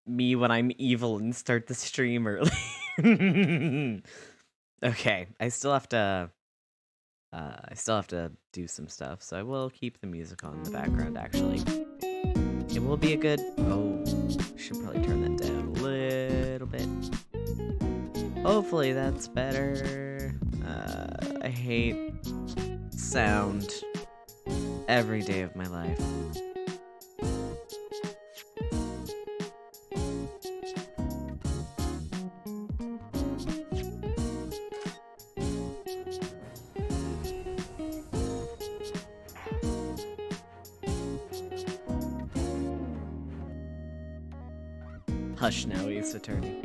Me when I'm evil and start the stream early. Okay, I still have to do some stuff, so I will keep the music on in the background, actually. It will be a good... Oh, should probably turn that down a little bit. Hopefully that's better. I hate sound every day of my life. Hush now, Ace Attorney.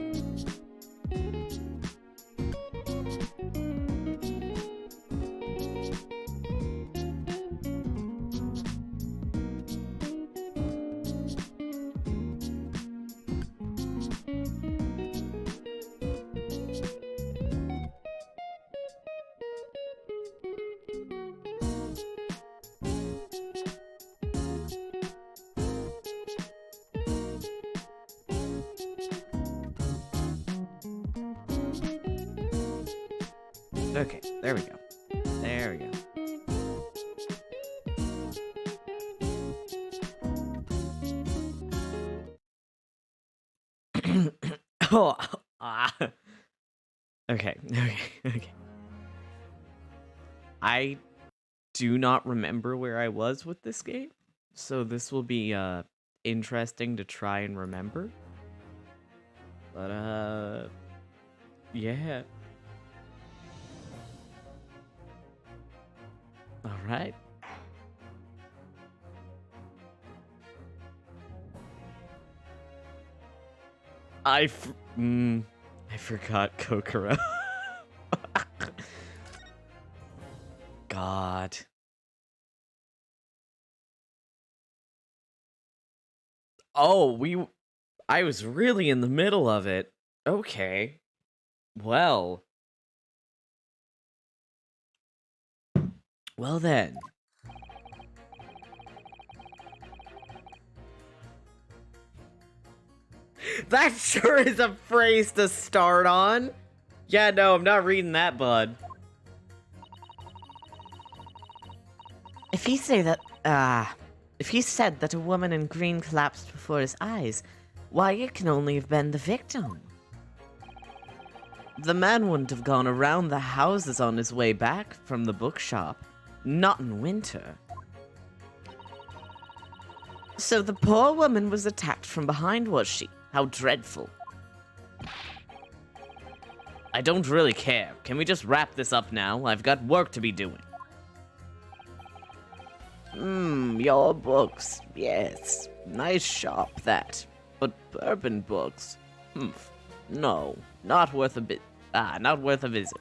Okay, there we go. There we go. Oh, Okay. I do not remember where I was with this game, so this will be interesting to try and remember. But yeah. All right. I forgot Kokoro. God. Oh, I was really in the middle of it. Okay. Well. Well then. That sure is a phrase to start on. Yeah, no, I'm not reading that, bud. If he said that a woman in green collapsed before his eyes, why, it can only have been the victim. The man wouldn't have gone around the houses on his way back from the bookshop. Not in winter. So the poor woman was attacked from behind, was she? How dreadful. I don't really care. Can we just wrap this up now? I've got work to be doing. Your books. Yes. Nice shop, that. But bourbon books? No. Not worth a not worth a visit.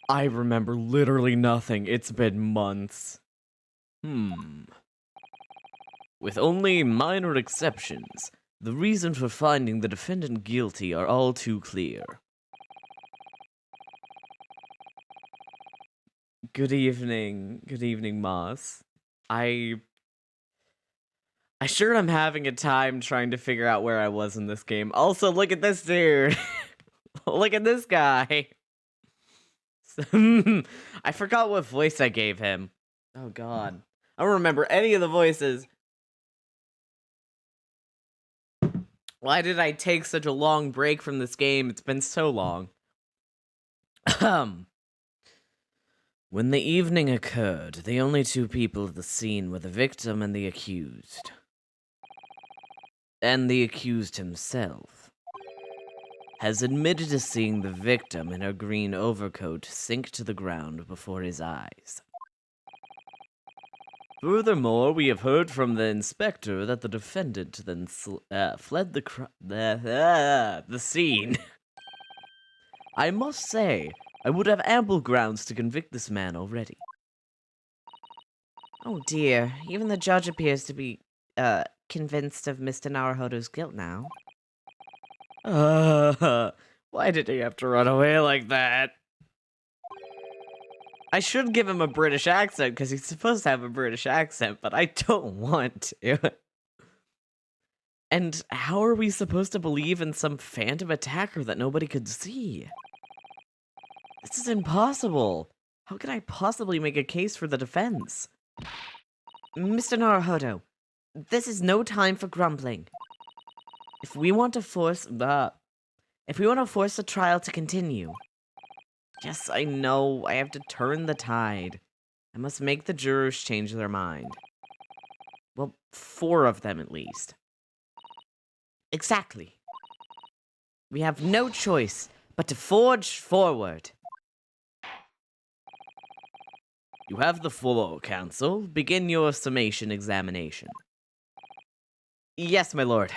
I remember literally nothing. It's been months. With only minor exceptions, the reason for finding the defendant guilty are all too clear. Good evening, Moss. I sure am having a time trying to figure out where I was in this game. Also, look at this dude. Look at this guy. I forgot what voice I gave him. Oh god. I don't remember any of the voices. Why did I take such a long break from this game? It's been so long. When the evening occurred, the only two people at the scene were the victim and the accused. And the accused himself has admitted to seeing the victim in her green overcoat sink to the ground before his eyes. Furthermore, we have heard from the inspector that the defendant then fled the scene. I must say, I would have ample grounds to convict this man already. Oh dear, even the judge appears to be, convinced of Mr. Naruhodo's guilt now. Why did he have to run away like that? I should give him a British accent, because he's supposed to have a British accent, but I don't want to. And how are we supposed to believe in some phantom attacker that nobody could see? This is impossible. How can I possibly make a case for the defense? Mr. Naruhodo, this is no time for grumbling. If we want to force the trial to continue. Yes, I know. I have to turn the tide. I must make the jurors change their mind. Well, 4 of them at least. Exactly. We have no choice but to forge forward. You have the floor, Counsel. Begin your summation examination. Yes, my lord.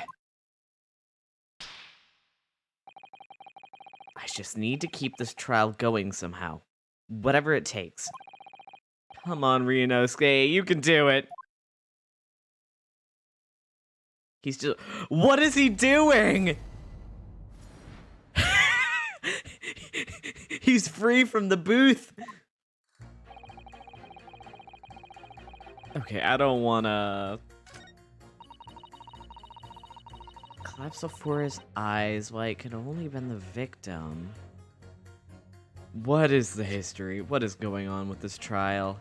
I just need to keep this trial going somehow. Whatever it takes. Come on, Ryunosuke, you can do it. He's just... What is he doing? He's free from the booth. Okay, I don't wanna... Collapse before his eyes. Why, it could have only been the victim. What is the history? What is going on with this trial?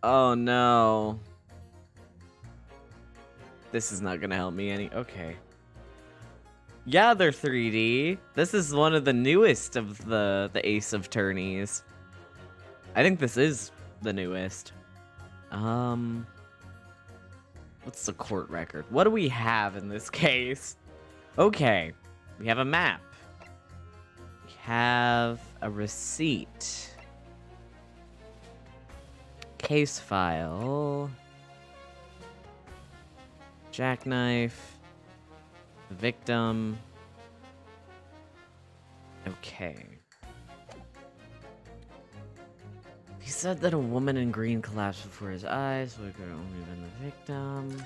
Oh no. This is not gonna help me any... Okay. Yeah, they're 3D. This is one of the newest of the Ace of Tourneys. I think this is the newest. What's the court record? What do we have in this case? Okay. We have a map. We have a receipt. Case file. Jackknife. The victim. Okay. He said that a woman in green collapsed before his eyes, so it could have only been the victim.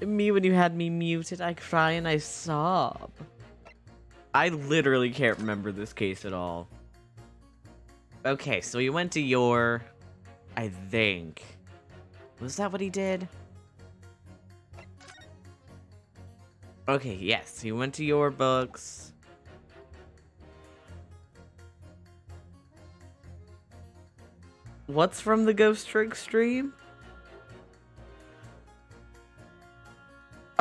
Me, when you had me muted, I cry and I sob. I literally can't remember this case at all. Okay, so he went to your... I think. Was that what he did? Okay, yes, he went to your books. What's from the Ghost Trick stream?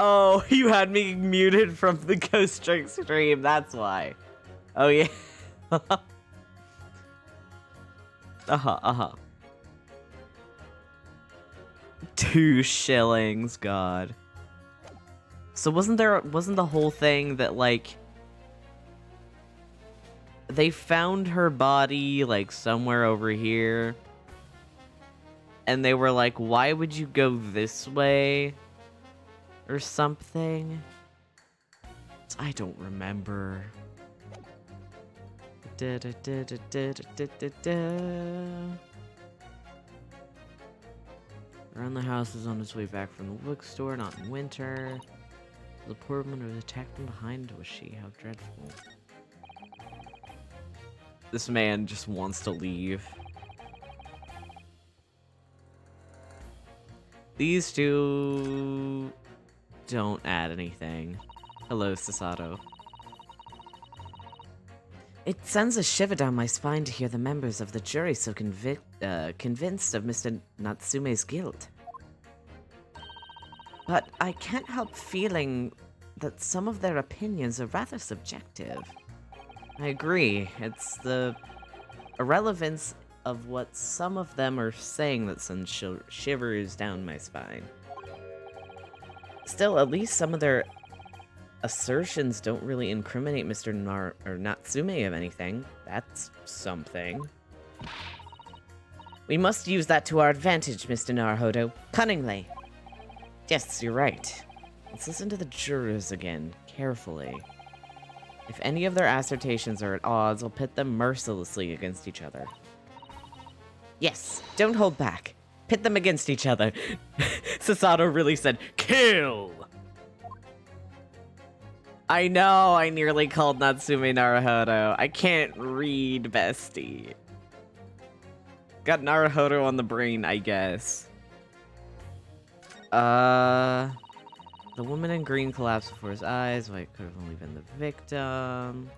Oh, you had me muted from the Ghost Trick stream, that's why. Oh, yeah. Uh-huh. 2 shillings, God. So wasn't the whole thing that, like, they found her body, like, somewhere over here, and they were like, why would you go this way? Or something? I don't remember. Around the house is on his way back from the bookstore, not in winter. The poor woman was attacked from behind, was she? How dreadful. This man just wants to leave. These 2 don't add anything. Hello, Sasato. It sends a shiver down my spine to hear the members of the jury so convinced of Mr. Natsume's guilt. But I can't help feeling that some of their opinions are rather subjective. I agree. It's the irrelevance of what some of them are saying that sends shivers down my spine. Still, at least some of their assertions don't really incriminate Mr. Natsume of anything. That's something. We must use that to our advantage, Mr. Naruhodo. Cunningly. Yes, you're right. Let's listen to the jurors again, carefully. If any of their assertions are at odds, I'll pit them mercilessly against each other. Yes, don't hold back. Pit them against each other. Sasato really said, kill! I know, I nearly called Natsume Naruhodo. I can't read, bestie. Got Naruhodo on the brain, I guess. The woman in green collapsed before his eyes. White could have only been the victim.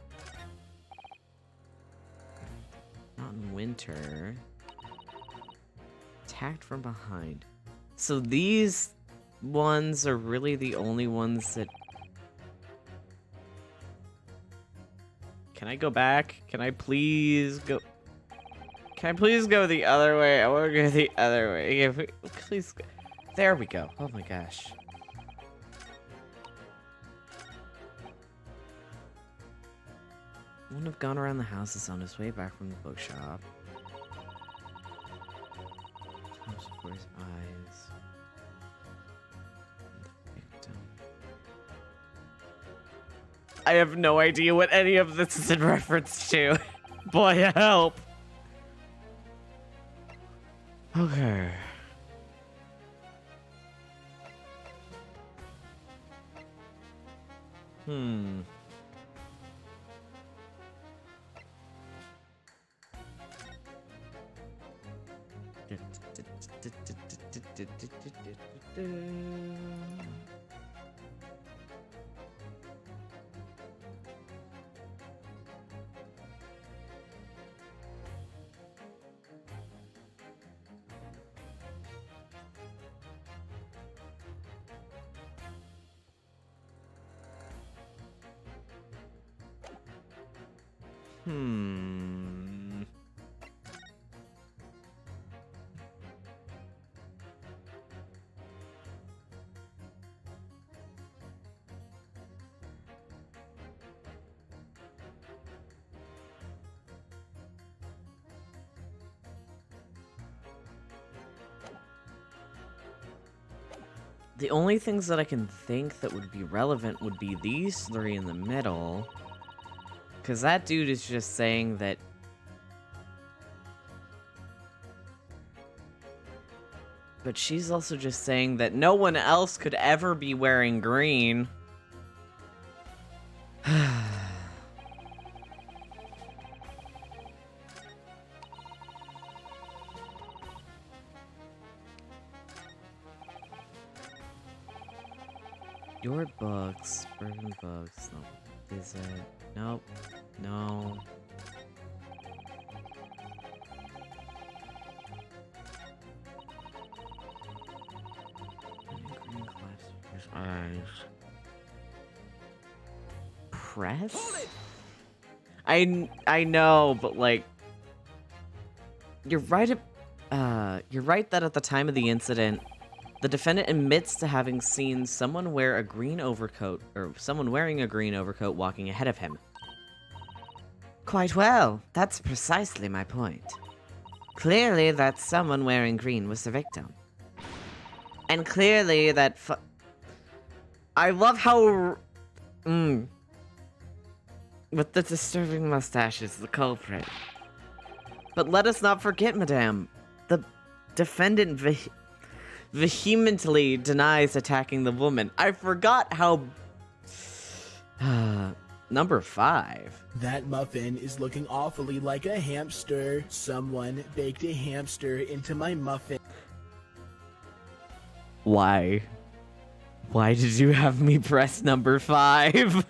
Not in winter. Attacked from behind. So these ones are really the only ones that... Can I go back? Can I please go... Can I please go the other way? I want to go the other way. If we... Please go... There we go. Oh my gosh. Wouldn't have gone around the houses on his way back from the bookshop. Before his eyes. The victim. I have no idea what any of this is in reference to. Boy, help. Okay. The only things that I can think that would be relevant would be these three in the middle. Because that dude is just saying that... But she's also just saying that no one else could ever be wearing green. Your books, bourbon books, no, is it? Nope, no. Eyes. Press? I know, but like, you're right that at the time of the incident, the defendant admits to having seen someone wear a green overcoat, or someone wearing a green overcoat walking ahead of him. Quite well. That's precisely my point. Clearly, that someone wearing green was the victim. And clearly, that I love how... With the disturbing mustache is the culprit. But let us not forget, madame, the defendant vehemently denies attacking the woman. I forgot how... Number 5. That muffin is looking awfully like a hamster. Someone baked a hamster into my muffin. Why? Why did you have me press number 5?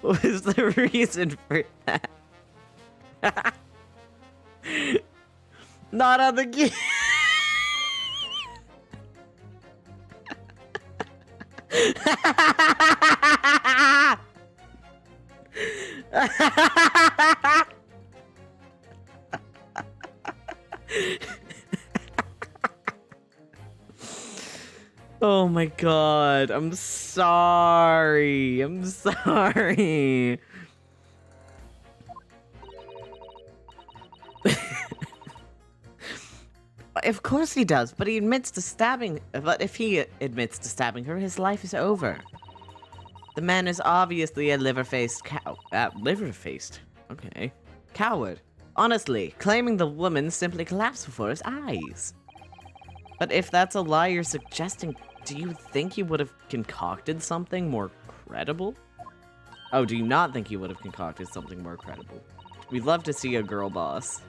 What was the reason for that? Not on the game. Oh my god, I'm sorry. I'm sorry. Of course he does, but he admits to stabbing. But if he admits to stabbing her, his life is over. The man is obviously a liver-faced cow. Liver-faced? Okay. Coward. Honestly, claiming the woman simply collapsed before his eyes. But if that's a lie you're suggesting, do you think he would have concocted something more credible? Oh, do you not think he would have concocted something more credible? We'd love to see a girl boss.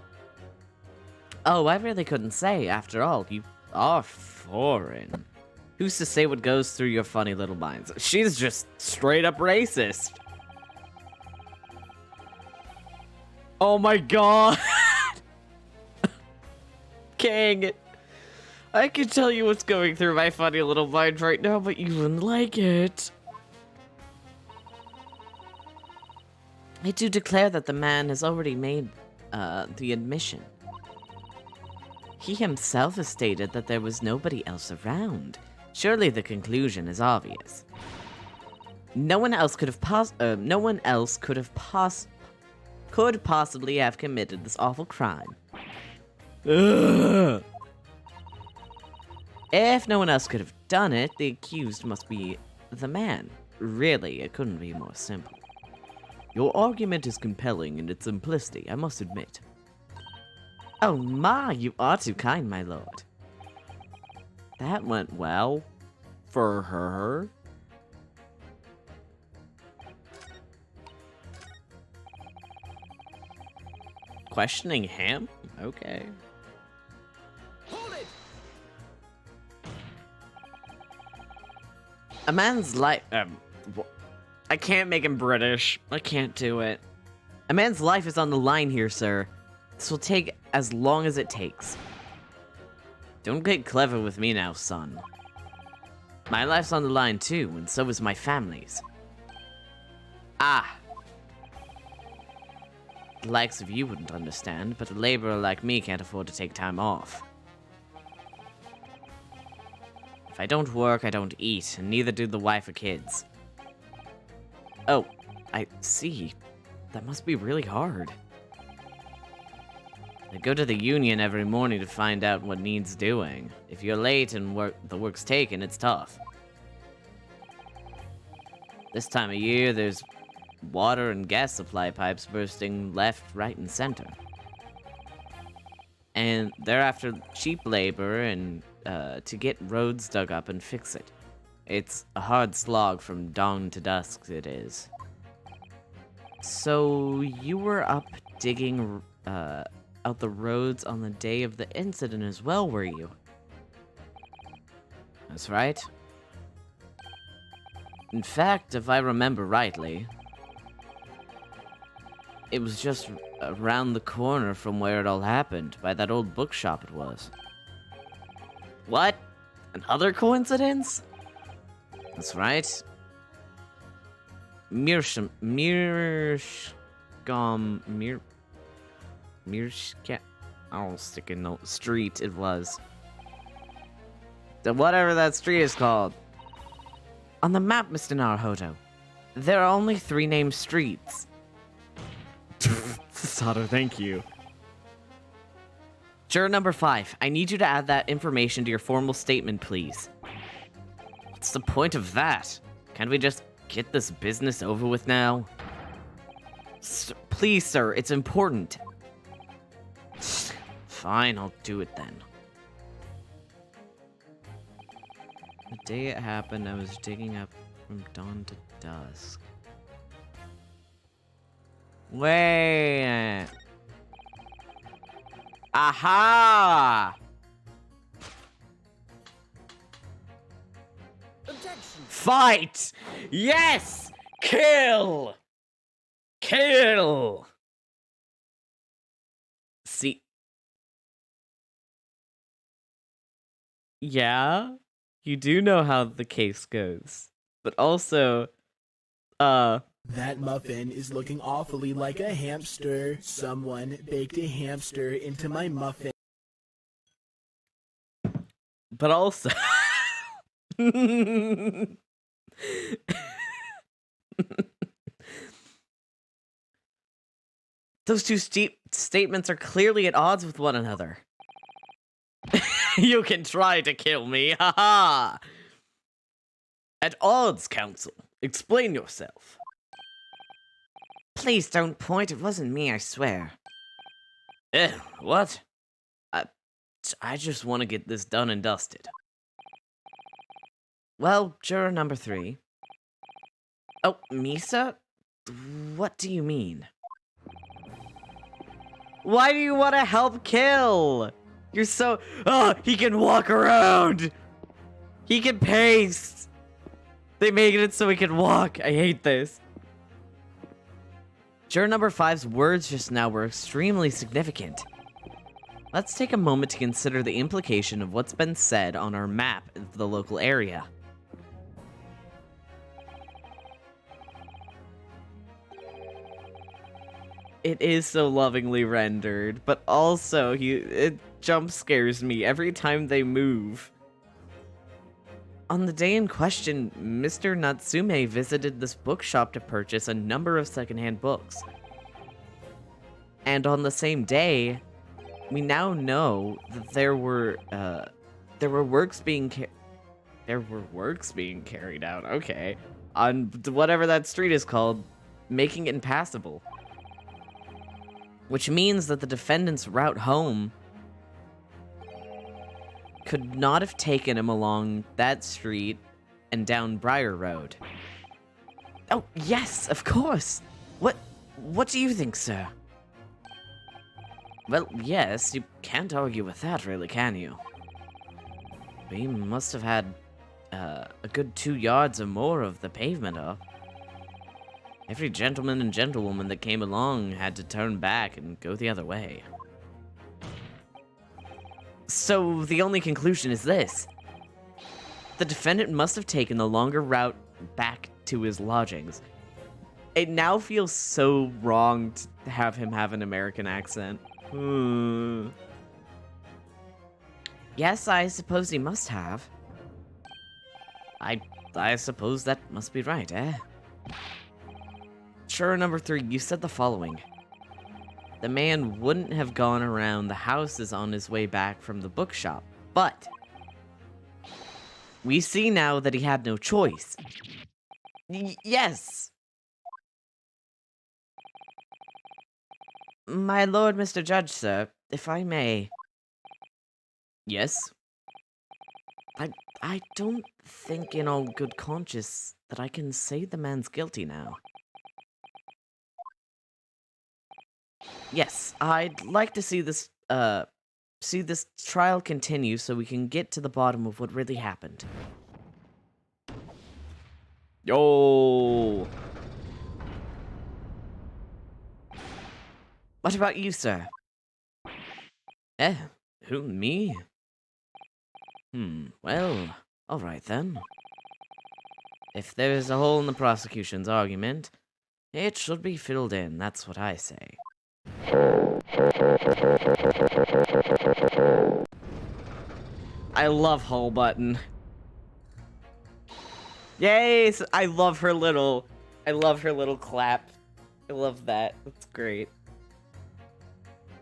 Oh, I really couldn't say. After all, you are foreign. Who's to say what goes through your funny little minds? She's just straight up racist. Oh my god! King! I can tell you what's going through my funny little mind right now, but you wouldn't like it. I do declare that the man has already made the admission. He himself has stated that there was nobody else around. Surely the conclusion is obvious. No one else could possibly have committed this awful crime. Ugh. If no one else could have done it, the accused must be the man. Really, it couldn't be more simple. Your argument is compelling in its simplicity, I must admit. Oh my, you are too kind, my lord. That went well. For her. Questioning him? Okay. Hold it! A man's life. I can't make him British. I can't do it. A man's life is on the line here, sir. This will take as long as it takes. Don't get clever with me now, son. My life's on the line too, and so is my family's. Ah. The likes of you wouldn't understand, but a laborer like me can't afford to take time off. If I don't work, I don't eat, and neither do the wife or kids. Oh, I see. That must be really hard. I go to the union every morning to find out what needs doing. If you're late and the work's taken, it's tough. This time of year, there's water and gas supply pipes bursting left, right, and center. And they're after cheap labor and to get roads dug up and fix it. It's a hard slog from dawn to dusk, it is. So you were up digging out the roads on the day of the incident as well, were you? That's right. In fact, if I remember rightly, it was just around the corner from where it all happened, by that old bookshop it was. What? Another coincidence? That's right. Mirshka I'll stick a note. Street it was. Whatever that street is called. On the map, Mr. Naruhodo, there are only 3 named streets. Sato, thank you. Juror number 5, I need you to add that information to your formal statement, please. What's the point of that? Can't we just get this business over with now? Please, sir, it's important. Fine, I'll do it then. The day it happened, I was digging up from dawn to dusk. Wait. Aha! Objection! Fight! Yes! Kill! Kill! See? Yeah? You do know how the case goes. But also, That muffin is looking awfully like a hamster. Someone baked a hamster into my muffin. but also... Those two statements are clearly at odds with one another. You can try to kill me, haha! At odds, counsel. Explain yourself. Please don't point, it wasn't me, I swear. What? I, I just want to get this done and dusted. Well, juror number 3. Oh, Misa? What do you mean? Why do you want to help kill? You're so... Oh, he can walk around! He can pace! They made it so he can walk. I hate this. Juror number 5's words just now were extremely significant. Let's take a moment to consider the implication of what's been said on our map of the local area. It is so lovingly rendered, but also it jump scares me every time they move. On the day in question, Mr. Natsume visited this bookshop to purchase a number of secondhand books. And on the same day, we now know that there were works being carried out, okay, on whatever that street is called, making it impassable. Which means that the defendant's route home could not have taken him along that street and down Briar Road. Oh, yes, of course. What do you think, sir? Well, yes, you can't argue with that, really, can you? We must have had a good 2 yards or more of the pavement up. Every gentleman and gentlewoman that came along had to turn back and go the other way. So the only conclusion is this. The defendant must have taken the longer route back to his lodgings. It now feels so wrong to have him have an American accent. Yes, I suppose he must have. I suppose that must be right, eh? Juror number 3, you said the following. The man wouldn't have gone around the houses on his way back from the bookshop, but we see now that he had no choice. Yes! My lord, Mr. Judge, sir, if I may. Yes? I don't think in all good conscience that I can say the man's guilty now. Yes, I'd like to see this trial continue so we can get to the bottom of what really happened. Yo! What about you, sir? Who, me? Well, alright then. If there's a hole in the prosecution's argument, it should be filled in, that's what I say. I love Hull Button. Yay! I love her little clap. I love that. That's great.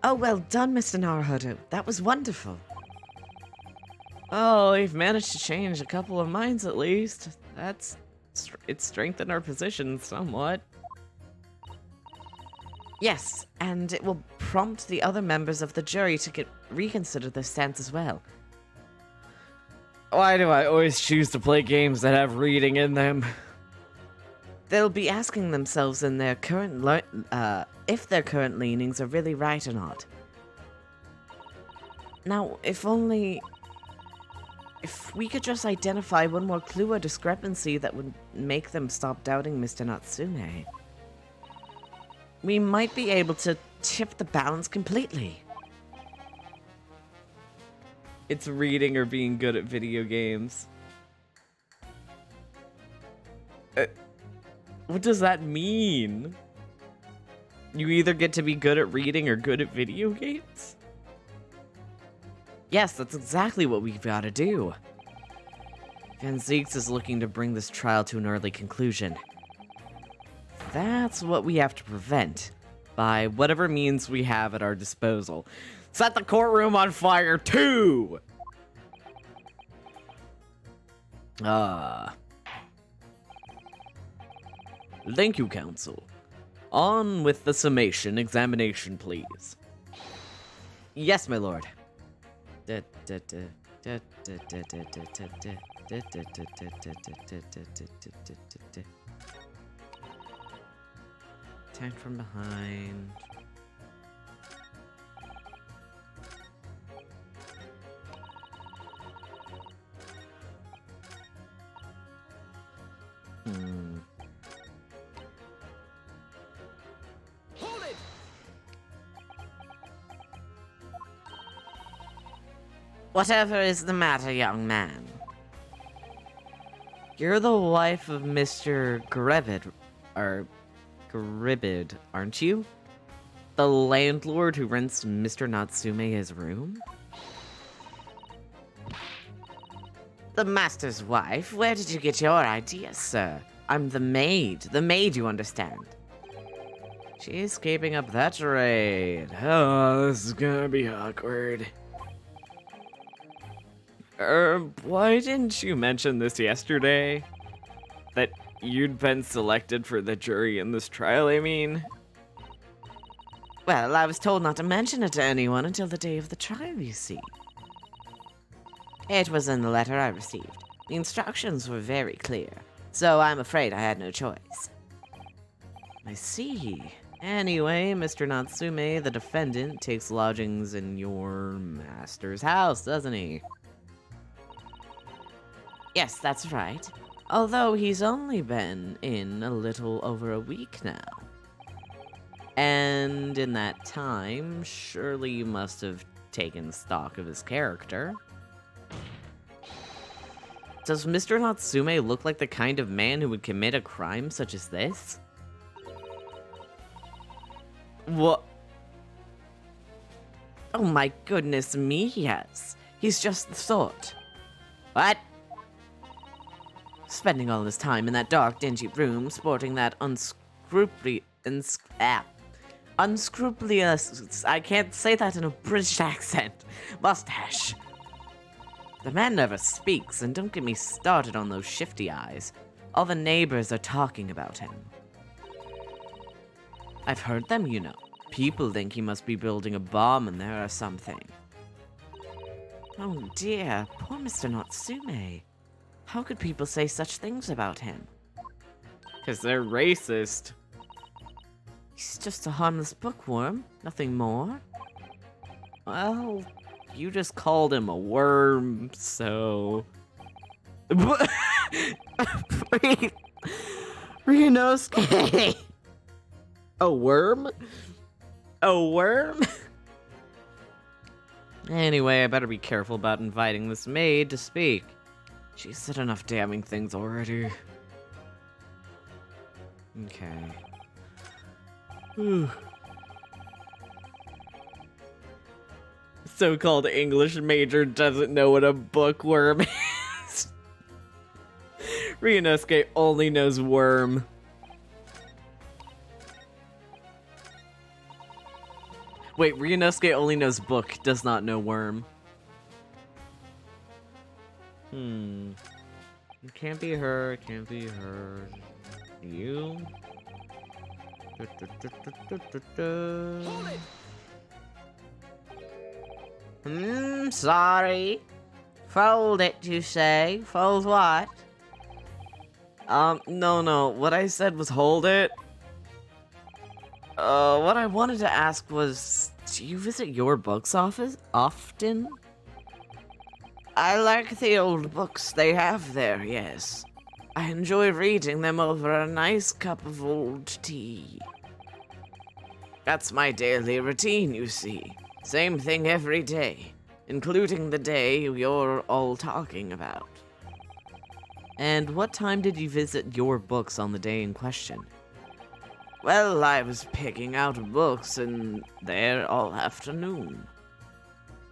Oh, well done, Mr. Naruhodo. That was wonderful. Oh, we've managed to change a couple of minds at least. It's strengthened our position somewhat. Yes, and it will prompt the other members of the jury to reconsider their stance as well. Why do I always choose to play games that have reading in them? They'll be asking themselves in their current if their current leanings are really right or not. Now, if we could just identify one more clue or discrepancy that would make them stop doubting Mr. Natsume, we might be able to tip the balance completely. It's reading or being good at video games. What does that mean? You either get to be good at reading or good at video games? Yes, that's exactly what we've got to do. Van Zieks is looking to bring this trial to an early conclusion. That's what we have to prevent, by whatever means we have at our disposal. Set the courtroom on fire, too! Thank you, counsel. On with the summation examination, please. Yes, my lord. Attack from behind. Hold it! Whatever is the matter, young man? You're the wife of Mr. Gribbid, aren't you? The landlord who rents Mr. Natsume his room? The master's wife? Where did you get your ideas, sir? I'm the maid, you understand. She's keeping up that charade. Oh, this is gonna be awkward. Why didn't you mention this yesterday? That you'd been selected for the jury in this trial, I mean? Well, I was told not to mention it to anyone until the day of the trial, you see. It was in the letter I received. The instructions were very clear, so I'm afraid I had no choice. I see. Anyway, Mr. Natsume, the defendant, takes lodgings in your master's house, doesn't he? Yes, that's right. Although he's only been in a little over a week now. And in that time, surely you must have taken stock of his character. Does Mr. Natsume look like the kind of man who would commit a crime such as this? What? Oh my goodness me, yes. He's just the sort. What? Spending all his time in that dark, dingy room, sporting that unscrupulous, I can't say that in a British accent, mustache. The man never speaks, and don't get me started on those shifty eyes. All the neighbors are talking about him. I've heard them, you know. People think he must be building a bomb in there or something. Oh dear, poor Mr. Natsume. How could people say such things about him? 'Cause they're racist. He's just a harmless bookworm, nothing more. Well, you just called him a worm, so... Ryunosuke! A worm? A worm? Anyway, I better be careful about inviting this maid to speak. She's said enough damning things already. Okay. So-called English major doesn't know what a bookworm is. Ryunosuke only knows worm. Wait, Ryunosuke only knows book, does not know worm. It can't be her, it can't be her. You? Sorry. Fold it, you say? Fold what? No. What I said was hold it. What I wanted to ask was, do you visit your book's office often? I like the old books they have there, yes. I enjoy reading them over a nice cup of old tea. That's my daily routine, you see. Same thing every day, including the day you're all talking about. And what time did you visit your books on the day in question? Well, I was picking out books in there all afternoon.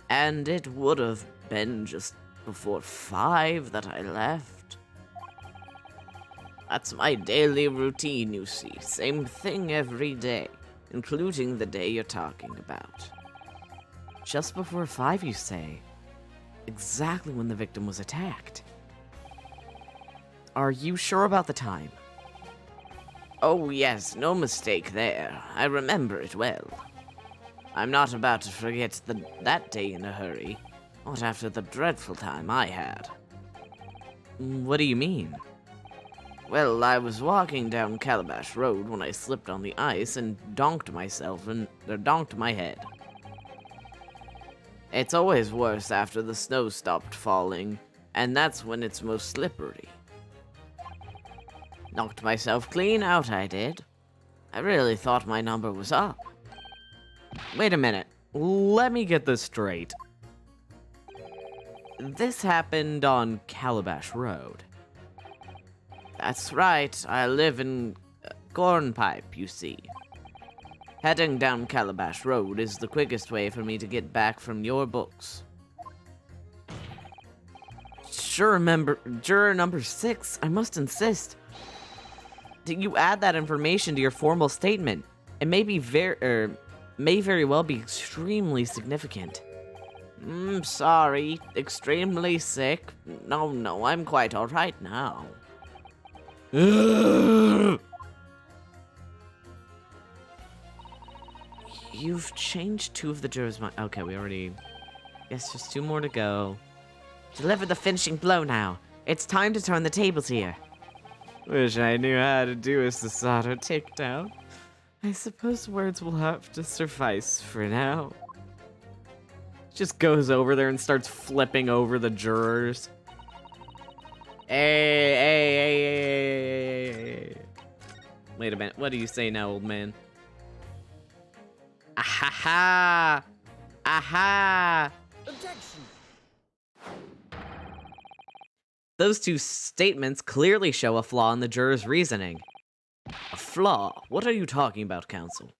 And it would have been just before 5 that I left. That's my daily routine, you see. Same thing every day, including the day you're talking about. Just before 5, you say? Exactly when the victim was attacked. Are you sure about the time? Oh yes, no mistake there. I remember it well. I'm not about to forget that day in a hurry. Not after the dreadful time I had. What do you mean? Well, I was walking down Calabash Road when I slipped on the ice and donked my head. It's always worse after the snow stopped falling, and that's when it's most slippery. Knocked myself clean out, I did. I really thought my number was up. Wait a minute. Let me get this straight. This happened on Calabash Road. That's right. I live in Cornpipe, you see. Heading down Calabash Road is the quickest way for me to get back from your books. Juror number 6, I must insist. Did you add that information to your formal statement? It may very well be extremely significant. Sorry, extremely sick. No, I'm quite alright now. You've changed 2 of the jurors' minds. Okay, we already... Yes, just 2 more to go. Deliver the finishing blow now. It's time to turn the tables here. Wish I knew how to do a Sasato takedown. I suppose words will have to suffice for now. Just goes over there and starts flipping over the jurors. Hey. Wait a minute, what do you say now, old man? Aha! Objection! Those 2 statements clearly show a flaw in the juror's reasoning. A flaw? What are you talking about, counsel?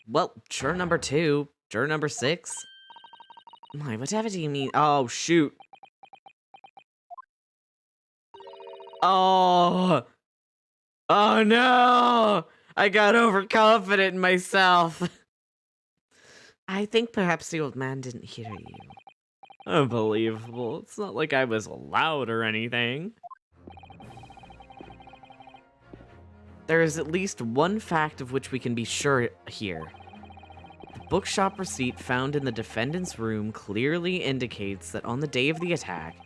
Well, juror number 2, juror number 6. My, whatever do you mean? Oh, shoot. Oh no! I got overconfident in myself. I think perhaps the old man didn't hear you. Unbelievable. It's not like I was loud or anything. There is at least one fact of which we can be sure here. The bookshop receipt found in the defendant's room clearly indicates that on the day of the attack,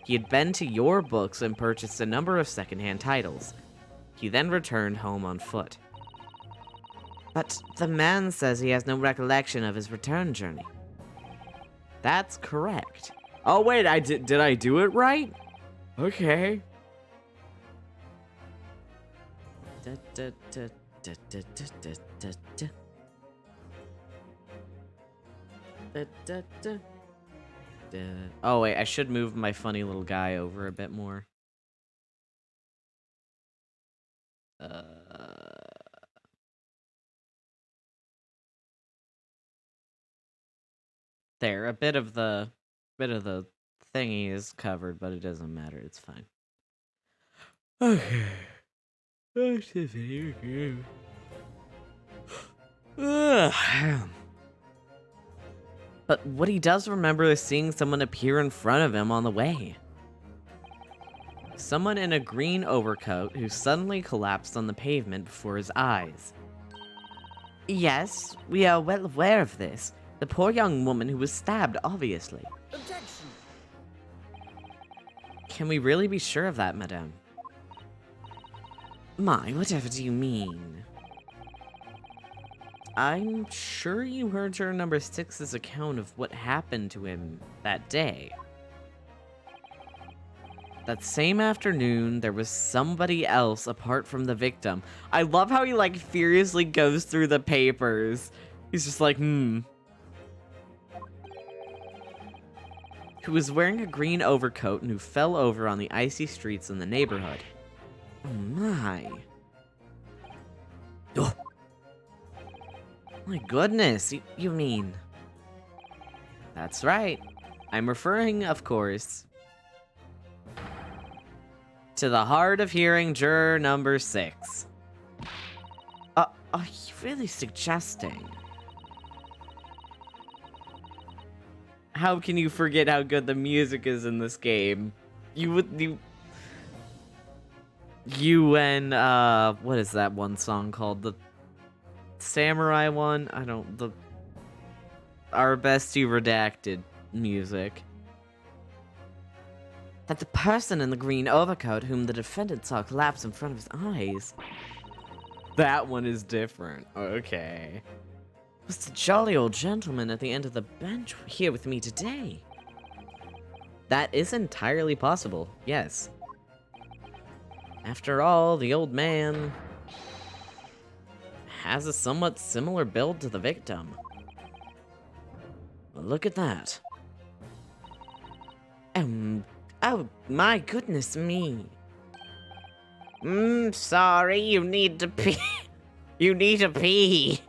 he had been to your books and purchased a number of secondhand titles. He then returned home on foot. But the man says he has no recollection of his return journey. That's correct. Oh wait, did I do it right? Okay. Oh wait, I should move my funny little guy over a bit more. There, a bit of the thingy is covered, but it doesn't matter. It's fine. Okay. That's the video game. But what he does remember is seeing someone appear in front of him on the way. Someone in a green overcoat who suddenly collapsed on the pavement before his eyes. Yes, we are well aware of this. The poor young woman who was stabbed, obviously. Objection! Can we really be sure of that, madame? My, whatever do you mean? I'm sure you heard juror number 6's account of what happened to him that day. That same afternoon, there was somebody else apart from the victim. I love how he, like, furiously goes through the papers. He's just like, Who was wearing a green overcoat and who fell over on the icy streets in the neighborhood. Oh my. Oh. My goodness, you mean... That's right. I'm referring, of course, to the hard of hearing juror number 6. Are you really suggesting? How can you forget how good the music is in this game? You and, what is that one song called? The samurai one? our bestie redacted music. That the person in the green overcoat whom the defendant saw collapse in front of his eyes. That one is different. Okay. Was the jolly old gentleman at the end of the bench here with me today? That is entirely possible, yes. After all, the old man has a somewhat similar build to the victim. Look at that. Oh, my goodness me. Sorry, you need to pee. You need to pee.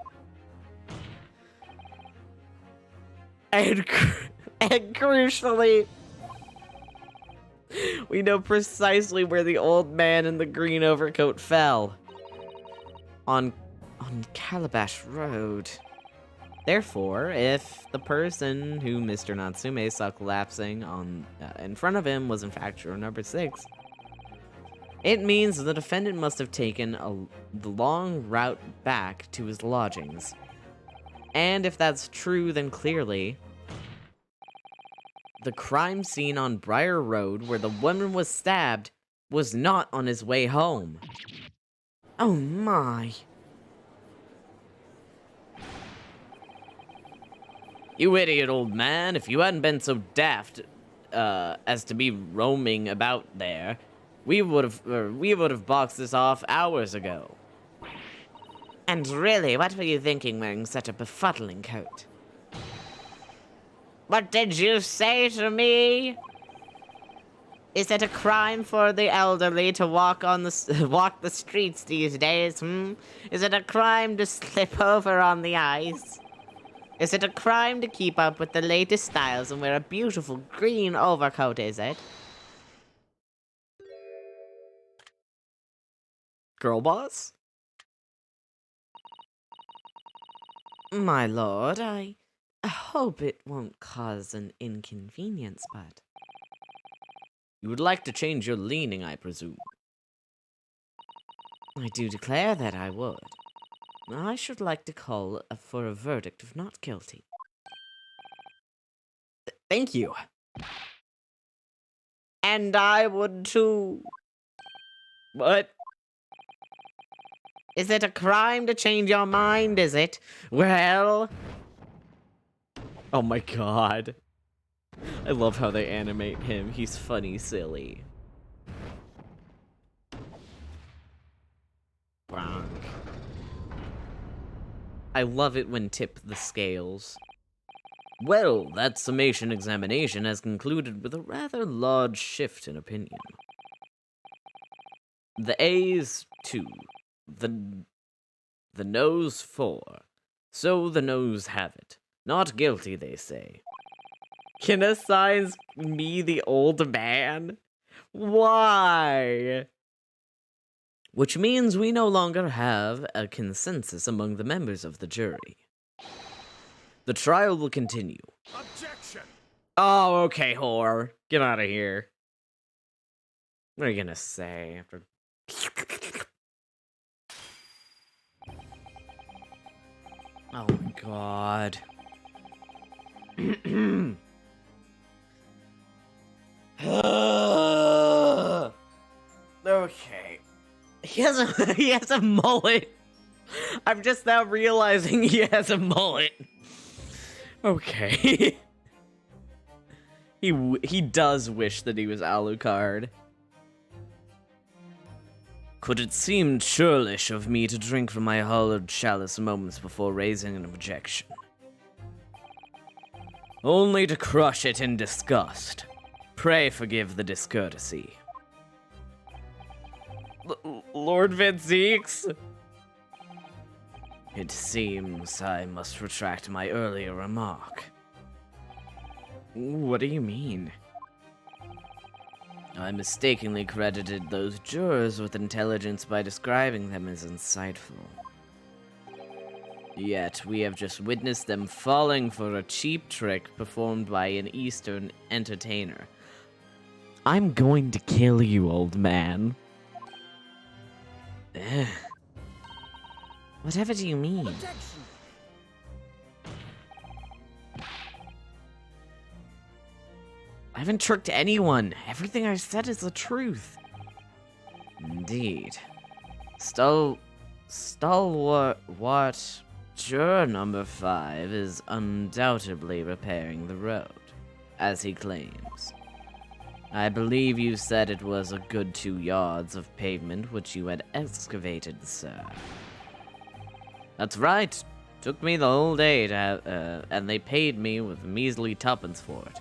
And crucially, we know precisely where the old man in the green overcoat fell. On Calabash Road. Therefore, if the person who Mr. Natsume saw collapsing in front of him was in fact juror number 6, it means the defendant must have taken the long route back to his lodgings. And if that's true, then clearly the crime scene on Briar Road where the woman was stabbed was not on his way home. Oh my. You idiot old man, if you hadn't been so daft as to be roaming about there, we would have boxed this off hours ago. And really, what were you thinking wearing such a befuddling coat? What did you say to me? Is it a crime for the elderly to walk the streets these days, Is it a crime to slip over on the ice? Is it a crime to keep up with the latest styles and wear a beautiful green overcoat, is it? Girl boss? My lord, I hope it won't cause an inconvenience, but... You would like to change your leaning, I presume? I do declare that I would. I should like to call for a verdict of not guilty. Thank you. And I would too. What? Is it a crime to change your mind, is it? Well... Oh my god. I love how they animate him. He's funny, silly. Bronk. I love it when tip the scales. Well, that summation examination has concluded with a rather large shift in opinion. The A's 2. The no's 4. So the no's have it. Not guilty, they say. Can assigns me the old man? Why? Which means we no longer have a consensus among the members of the jury. The trial will continue. Objection! Oh, okay, whore. Get out of here. What are you gonna say after... Oh my god. Okay. He has a mullet. I'm just now realizing he has a mullet. Okay. He does wish that he was Alucard. Could it seem churlish of me to drink from my hollowed chalice moments before raising an objection? Only to crush it in disgust. Pray forgive the discourtesy. Lord Van Zeeks? It seems I must retract my earlier remark. What do you mean? I mistakenly credited those jurors with intelligence by describing them as insightful. Yet, we have just witnessed them falling for a cheap trick performed by an Eastern entertainer. I'm going to kill you, old man. Ugh. Whatever do you mean? haven't tricked anyone. Everything I said is the truth. Indeed. Stalwart juror number 5 is undoubtedly repairing the road, as he claims. I believe you said it was a good 2 yards of pavement which you had excavated, sir. That's right. Took me the whole day to have, and they paid me with measly tuppence for it.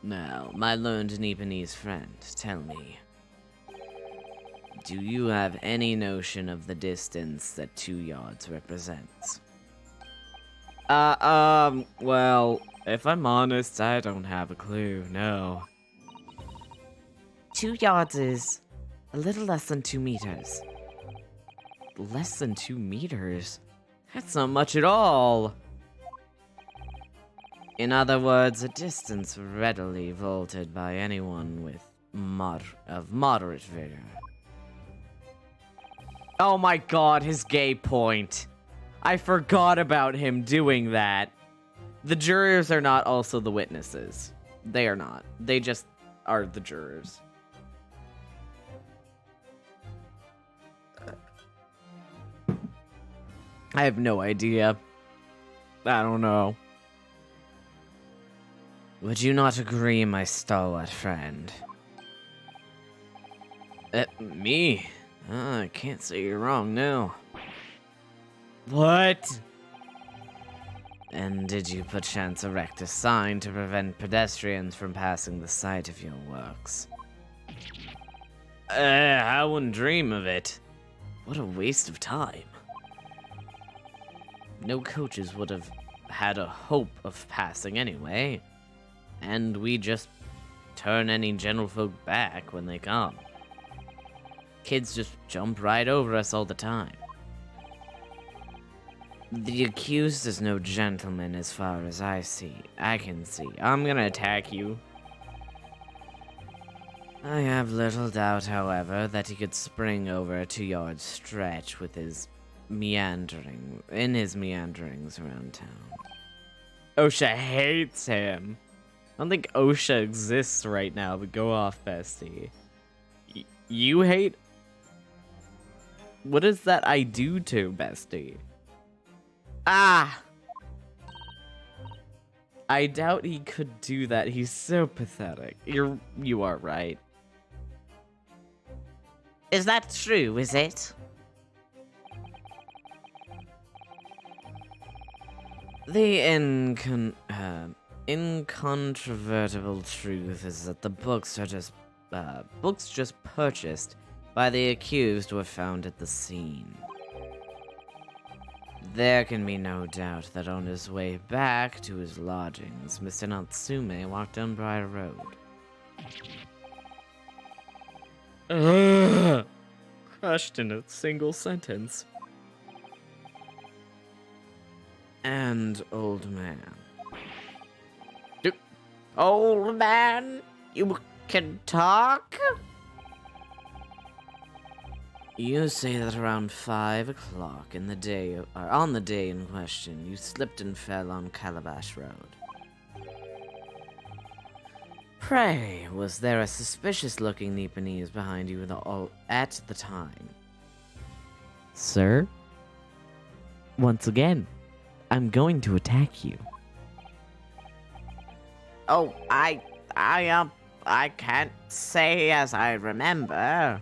Now, my learned Nipponese friend, tell me, do you have any notion of the distance that 2 yards represents? Well, if I'm honest, I don't have a clue, no. 2 yards is a little less than 2 meters. Less than 2 meters? That's not much at all. In other words, a distance readily vaulted by anyone with moderate vigor. Oh my god, his gay point. I forgot about him doing that. The jurors are not also the witnesses. They are not. They just are the jurors. I have no idea. I don't know. Would you not agree, my stalwart friend? Me? I can't say you're wrong, no. What? And did you perchance erect a sign to prevent pedestrians from passing the site of your works? I wouldn't dream of it. What a waste of time. No coaches would have had a hope of passing anyway. And we just turn any gentlefolk back when they come. Kids just jump right over us all the time. The accused is no gentleman as far as I can see. I'm gonna attack you. I have little doubt, however, that he could spring over a 2-yard stretch with his meanderings around town. OSHA hates him. I don't think OSHA exists right now, but go off, bestie. You hate? What is that I do to, bestie? Ah! I doubt he could do that. He's so pathetic. You are right. Is that true, is it? The incontrovertible truth is that the books just purchased by the accused were found at the scene. There can be no doubt that on his way back to his lodgings, Mr. Natsume walked down Briar Road. Crushed in a single sentence. And old man. Old man, you can talk? You say that around 5 o'clock on the day in question, you slipped and fell on Calabash Road. Pray, was there a suspicious-looking Nipponese behind you at the time? Sir? Once again, I'm going to attack you. Oh, I can't say as I remember.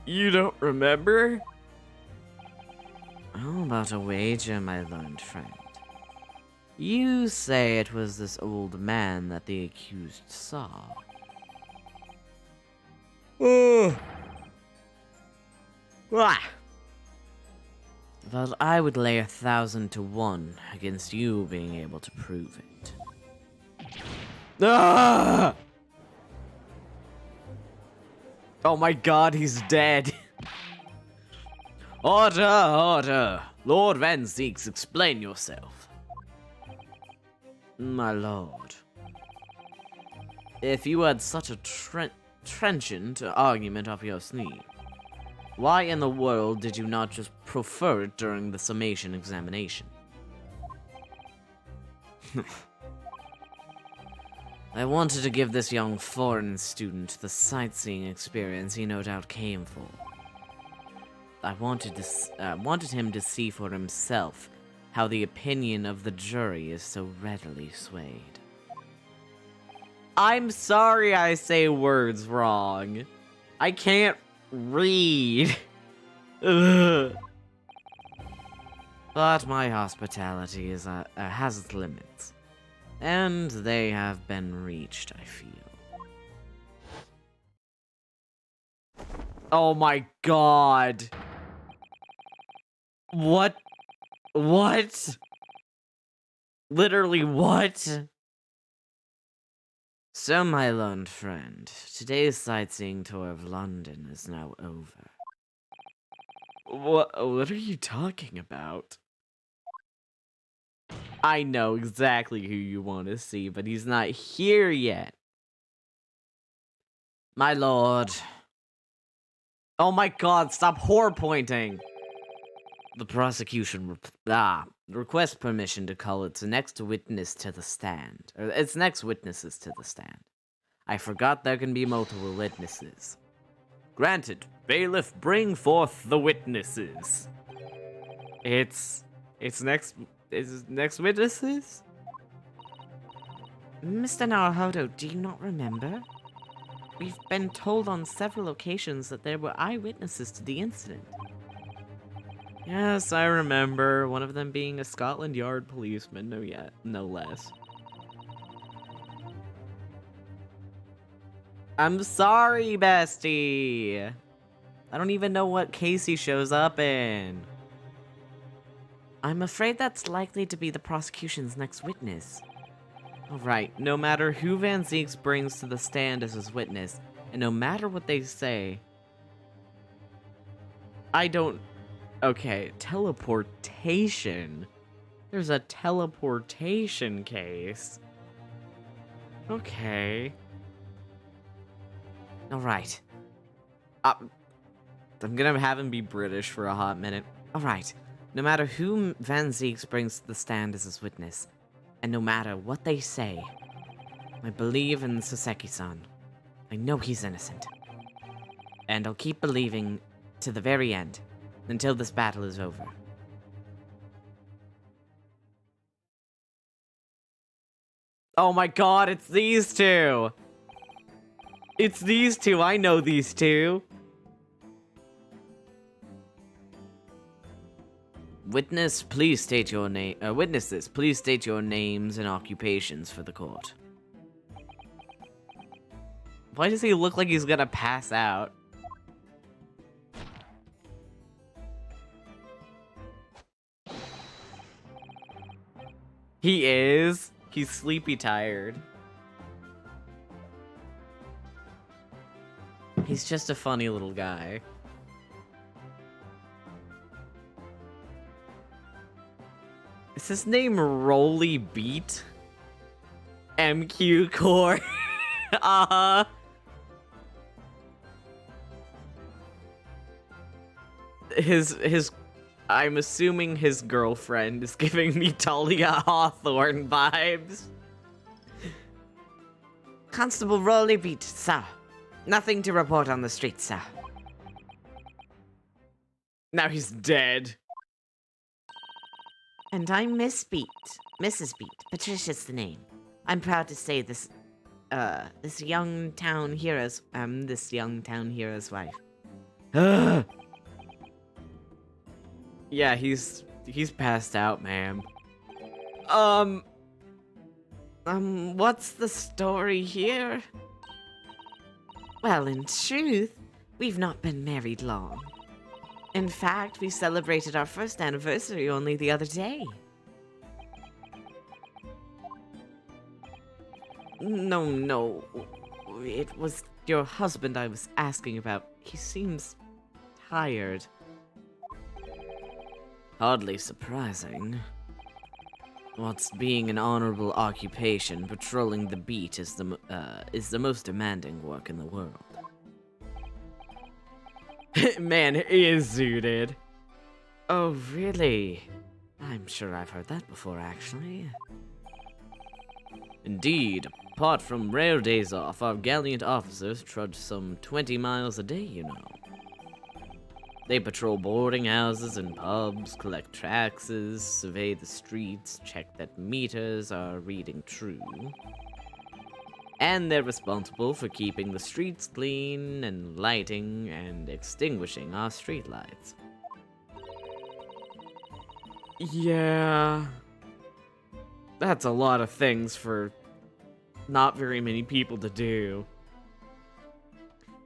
You don't remember? How about a wager, my learned friend? You say it was this old man that the accused saw. Well, I would lay 1,000 to 1 against you being able to prove it. Ah! Oh my god, he's dead. Order, order. Lord Van Zeeks, explain yourself. My lord, if you had such a trenchant argument up your sleeve, why in the world did you not just prefer it during the summation examination? I wanted to give this young foreign student the sightseeing experience he no doubt came for. I wanted him to see for himself how the opinion of the jury is so readily swayed. I'm sorry I say words wrong. I can't read. Ugh. But my hospitality has its limits. And they have been reached, I feel. Oh my god. What? What? Literally what? So, my learned friend, today's sightseeing tour of London is now over. What are you talking about? I know exactly who you want to see, but he's not here yet. My lord. Oh my god, stop whore pointing! The prosecution requests permission to call its next witness to the stand. Or its next witnesses to the stand. I forgot there can be multiple witnesses. Granted, bailiff, bring forth the witnesses. It's next witnesses? Mr. Naruhodo, do you not remember? We've been told on several occasions that there were eyewitnesses to the incident. Yes, I remember. One of them being a Scotland Yard policeman, no less. I'm sorry, bestie. I don't even know what case he shows up in. I'm afraid that's likely to be the prosecution's next witness. Alright, no matter who Van Zieks brings to the stand as his witness, and no matter what they say, I don't... Okay, teleportation. There's a teleportation case. Okay. Alright. I'm gonna have him be British for a hot minute. Alright. No matter who Van Zieks brings to the stand as his witness, and no matter what they say, I believe in Soseki-san. I know he's innocent. And I'll keep believing to the very end, until this battle is over. Oh my god, it's these two! It's these two, I know these two! Witnesses, please state your names and occupations for the court. Why does he look like he's gonna pass out? He is. He's sleepy tired. He's just a funny little guy. Is his name Rolly Beat? MQ Core. His I'm assuming his girlfriend is giving me Talia Hawthorne vibes. Constable Rolly Beat, sir. Nothing to report on the street, sir. Now he's dead. And I'm Miss Beat. Mrs. Beat. Patricia's the name. I'm proud to say this young town hero's wife. Yeah, he's passed out, ma'am. What's the story here? Well, in truth, we've not been married long. In fact, we celebrated our first anniversary only the other day. No. It was your husband I was asking about. He seems tired. Hardly surprising. What's being an honorable occupation, patrolling the beat is the most demanding work in the world. Man, he is zooted. Oh, really? I'm sure I've heard that before, actually. Indeed, Apart from rare days off, our gallant officers trudge some 20 miles a day, you know. They patrol boarding houses and pubs, collect taxes, survey the streets, check that meters are reading true. And they're responsible for keeping the streets clean and lighting and extinguishing our streetlights. Yeah. That's a lot of things for not very many people to do.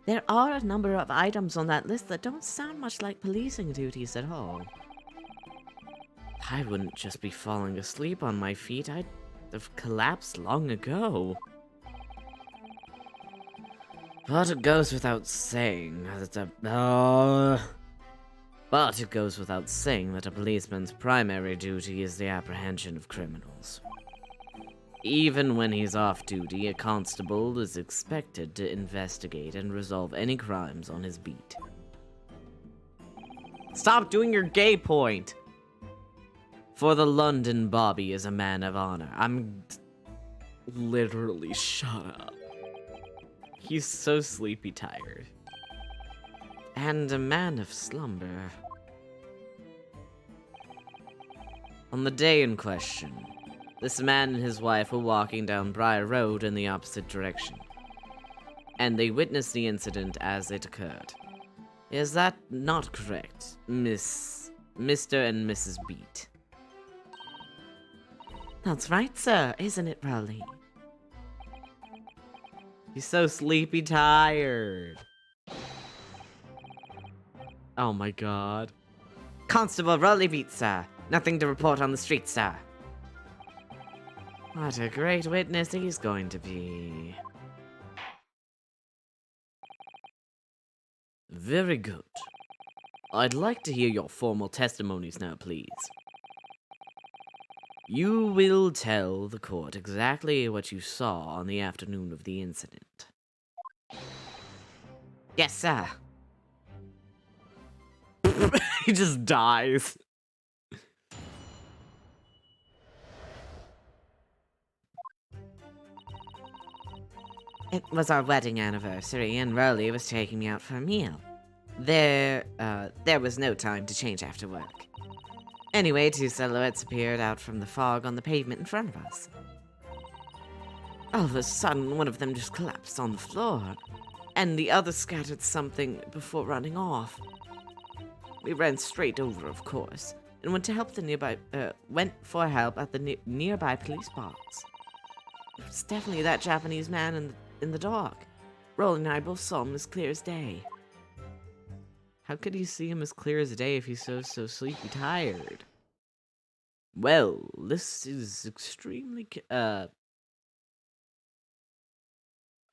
There are a number of items on that list that don't sound much like policing duties at all. I wouldn't just be falling asleep on my feet, I'd have collapsed long ago. But it goes without saying that a policeman's primary duty is the apprehension of criminals. Even when he's off duty, a constable is expected to investigate and resolve any crimes on his beat. Stop doing your gay point! For the London Bobby is a man of honor. Literally, shut up. He's so sleepy tired. And a man of slumber. On the day in question, this man and his wife were walking down Briar Road in the opposite direction, and they witnessed the incident as it occurred. Is that not correct, Mr. and Mrs. Beat? That's right, sir, isn't it, Rowley? He's so sleepy tired. Oh my god. Constable Rowley Beat, sir. Nothing to report on the street, sir. What a great witness he's going to be. Very good. I'd like to hear your formal testimonies now, please. You will tell the court exactly what you saw on the afternoon of the incident. Yes, sir. He just dies. It was our wedding anniversary, and Rowley was taking me out for a meal. There was no time to change after work. Anyway, two silhouettes appeared out from the fog on the pavement in front of us. All of a sudden, one of them just collapsed on the floor, and the other scattered something before running off. We ran straight over, of course, and went for help at the nearby police box. It was definitely that Japanese man in the dock. Roland and I both saw him as clear as day. How could you see him as clear as day if he's so sleepy tired? Well, this is extremely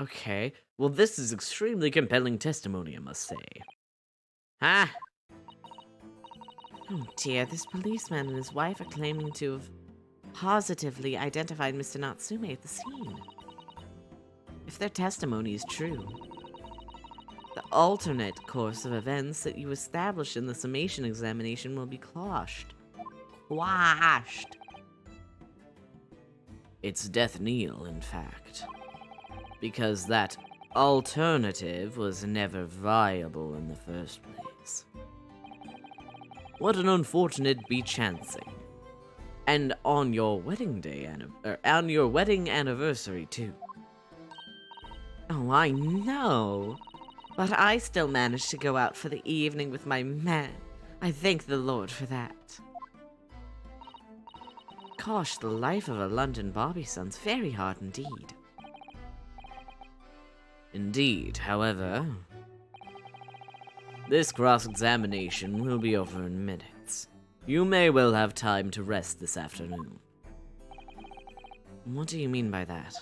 okay. Well, this is extremely compelling testimony, I must say. Ah! Oh dear, this policeman and his wife are claiming to have positively identified Mr. Natsume at the scene. If their testimony is true, the alternate course of events that you established in the summation examination will be quashed. Quashed! It's death knell, in fact. Because that alternative was never viable in the first place. What an unfortunate bechancing. And on your wedding day, on your wedding anniversary, too. Oh, I know. But I still managed to go out for the evening with my man. I thank the Lord for that. Gosh, the life of a London Bobby sounds very hard indeed. Indeed, however, this cross-examination will be over in minutes. You may well have time to rest this afternoon. What do you mean by that?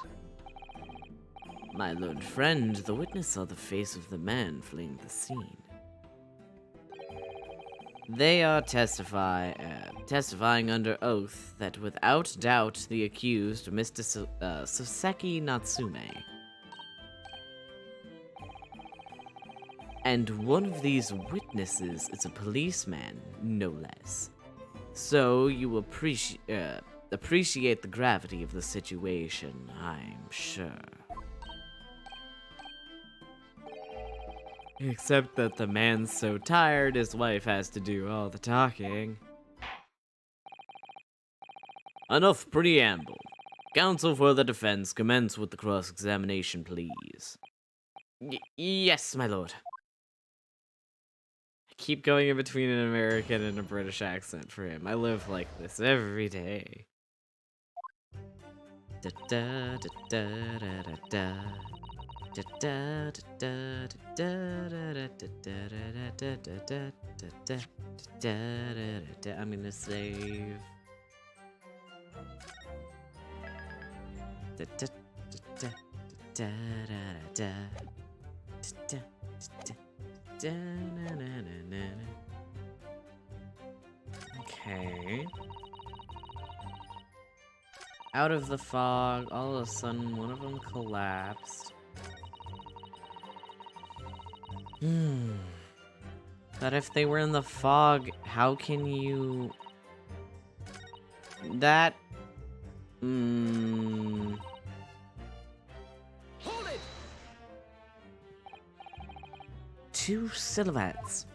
My learned friend, the witness saw the face of the man fleeing the scene. They are testifying under oath that without doubt the accused, Mr. Soseki Natsume. And one of these witnesses is a policeman, no less. So you appreciate the gravity of the situation, I'm sure. Except that the man's so tired, his wife has to do all the talking. Enough preamble. Counsel for the defense, commence with the cross-examination, please. Yes, my lord. I keep going in between an American and a British accent for him. I live like this every day. Da da da da da da da. Da da da da da da da da. I'm gonna save. Da da da da da da da da. Okay. Out of the fog, all of a sudden, one of them collapsed. But if they were in the fog, how can you... That... Hold it! Two silhouettes.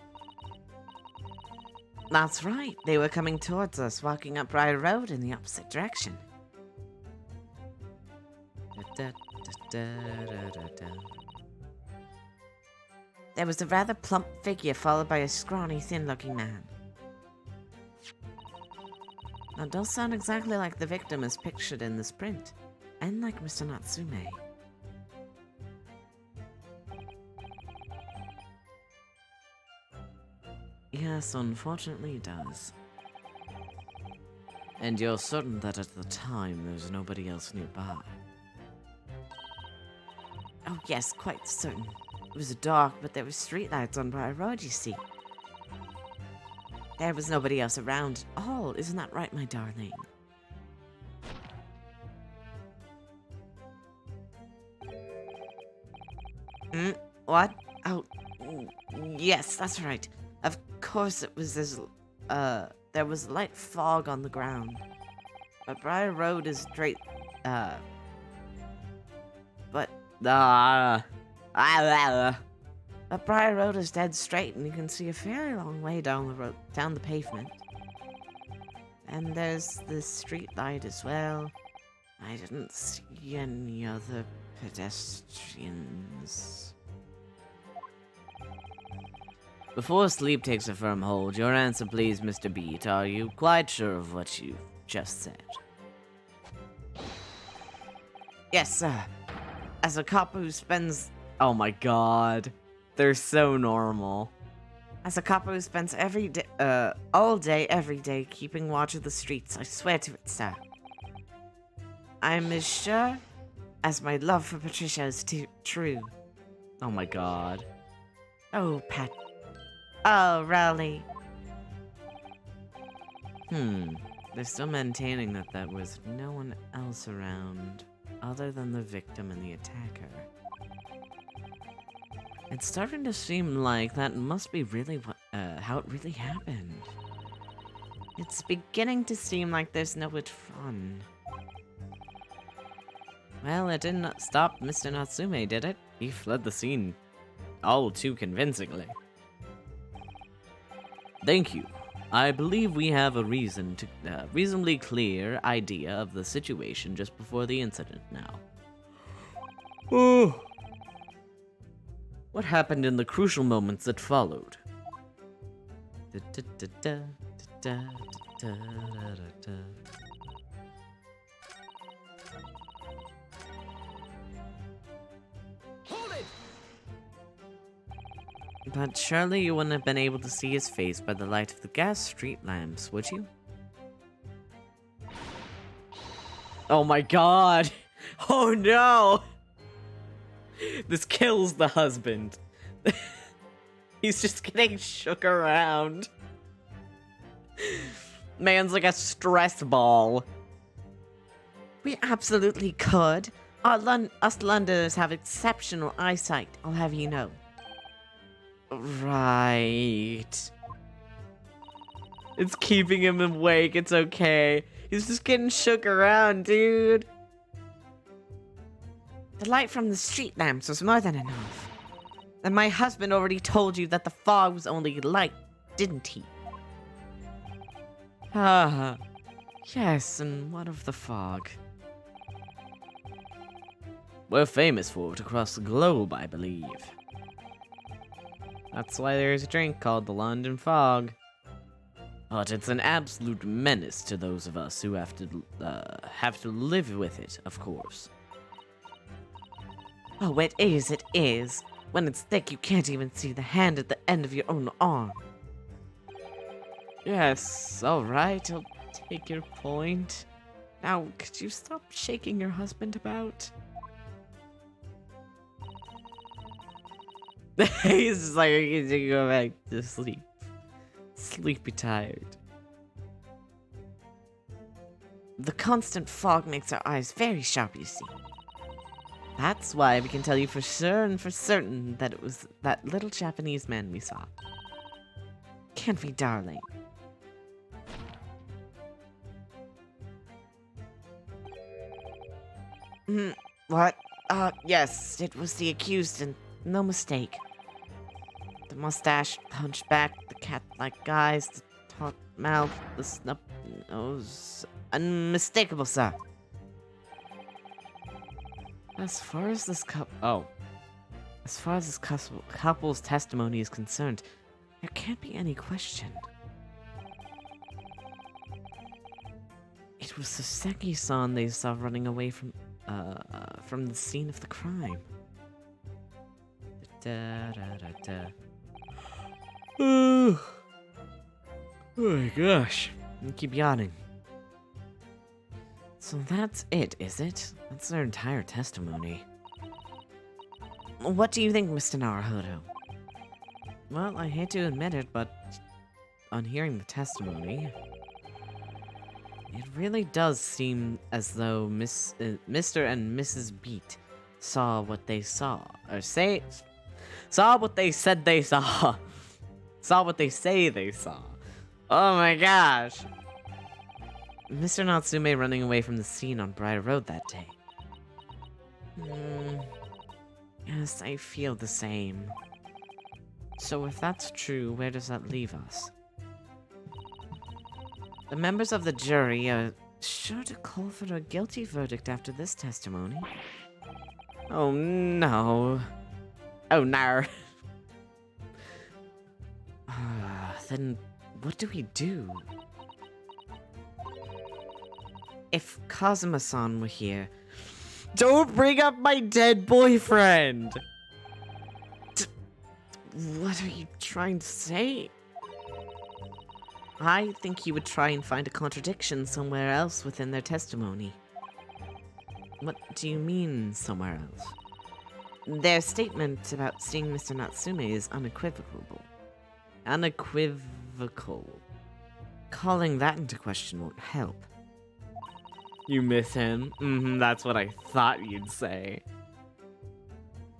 That's right, they were coming towards us, walking up Briar Road in the opposite direction. There was a rather plump figure followed by a scrawny, thin-looking man. Now, does sound exactly like the victim as pictured in this print, and like Mr. Natsume. Yes, unfortunately it does. And you're certain that at the time there was nobody else nearby? Oh yes, quite certain. It was dark, but there were streetlights on Briar Road, you see. There was nobody else around at all, isn't that right, my darling? What? Oh, yes, that's right. Of course it was this, there was light fog on the ground. But Briar Road is straight, but, but Briar Road is dead straight, and you can see a fairly long way down the road, down the pavement. And there's the street light as well. I didn't see any other pedestrians. Before sleep takes a firm hold, your answer please, Mr. Beat. Are you quite sure of what you've just said? Yes, sir. As a cop who spends... Oh my god. They're so normal. As a cop who spends every day, all day, every day, keeping watch of the streets, I swear to it, sir. I'm as sure as my love for Patricia is true. Oh my god. Oh, Pat. Oh, Raleigh. They're still maintaining that there was no one else around other than the victim and the attacker. It's starting to seem like that must be really what, how it really happened. It's beginning to seem like there's no it fun. Well, it didn't stop Mr. Natsume, did it? He fled the scene all too convincingly. Thank you. I believe we have a reasonably clear idea of the situation just before the incident now. Oh. What happened in the crucial moments that followed? Hold it! But surely you wouldn't have been able to see his face by the light of the gas street lamps, would you? Oh my god! Oh no! This kills the husband. He's just getting shook around. Man's like a stress ball. We absolutely could. Us Londoners have exceptional eyesight, I'll have you know. Right. It's keeping him awake, it's okay. He's just getting shook around, dude. The light from the street lamps was more than enough. And my husband already told you that the fog was only light, didn't he? Ah, yes, and what of the fog? We're famous for it across the globe, I believe. That's why there's a drink called the London Fog. But it's an absolute menace to those of us who have to live with it, of course. Oh, it is. When it's thick, you can't even see the hand at the end of your own arm. Yes, alright, I'll take your point. Now, could you stop shaking your husband about? He's just like, I can go back to sleep. Sleepy tired. The constant fog makes our eyes very sharp, you see. That's why we can tell you for sure and for certain that it was that little Japanese man we saw. Can't we, darling? What? Yes, it was the accused and no mistake. The mustache, hunchback, the cat-like eyes, the taut mouth, the snub nose. Unmistakable, sir. As far as this couple's testimony is concerned, there can't be any question. It was the Seki-san they saw running away from the scene of the crime. Oh my gosh. I keep yawning. So that's it, is it? That's their entire testimony. What do you think, Mr. Naruhodo? Well, I hate to admit it, but on hearing the testimony, it really does seem as though Mr. and Mrs. Beat saw what they saw. Saw what they said they saw. Saw what they say they saw. Oh my gosh. Mr. Natsume running away from the scene on Briar Road that day. Yes, I feel the same. So if that's true, where does that leave us? The members of the jury are sure to call for a guilty verdict after this testimony. Oh no. Oh no. Then what do we do? If Kazuma-san were here... Don't bring up my dead boyfriend! What are you trying to say? I think he would try and find a contradiction somewhere else within their testimony. What do you mean, somewhere else? Their statement about seeing Mr. Natsume is unequivocal. Unequivocal. Calling that into question won't help. You miss him? That's what I thought you'd say.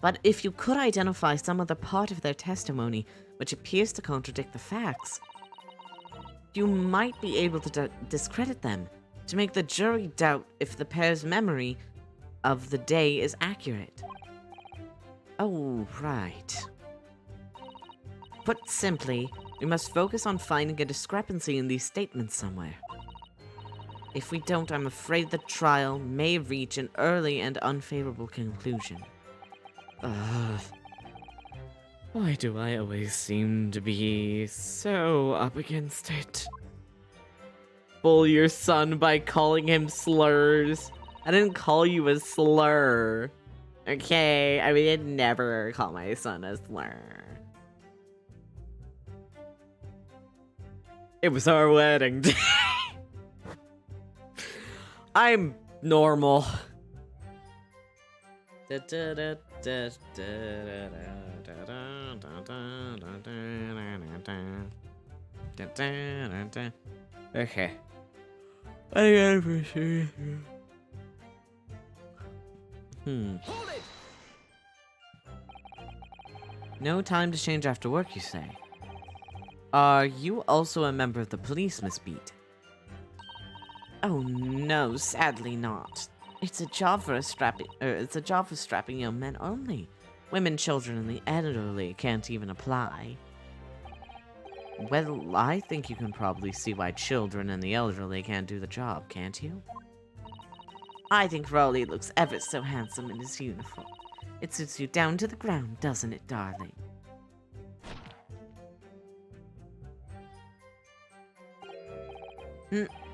But if you could identify some other part of their testimony which appears to contradict the facts, you might be able to discredit them, to make the jury doubt if the pair's memory of the day is accurate. Oh, right. Put simply, we must focus on finding a discrepancy in these statements somewhere. If we don't, I'm afraid the trial may reach an early and unfavorable conclusion. Why do I always seem to be so up against it? Bull your son by calling him slurs. I didn't call you a slur. Okay, I mean, I'd never call my son a slur. It was our wedding day. I'm normal. Okay. I gotta appreciate you. Hold it! No time to change after work, you say? Are you also a member of the police, Miss Beat? Oh no, sadly not. It's a job for strapping young men only. Women, children, and the elderly can't even apply. Well, I think you can probably see why children and the elderly can't do the job, can't you? I think Rowley looks ever so handsome in his uniform. It suits you down to the ground, doesn't it, darling?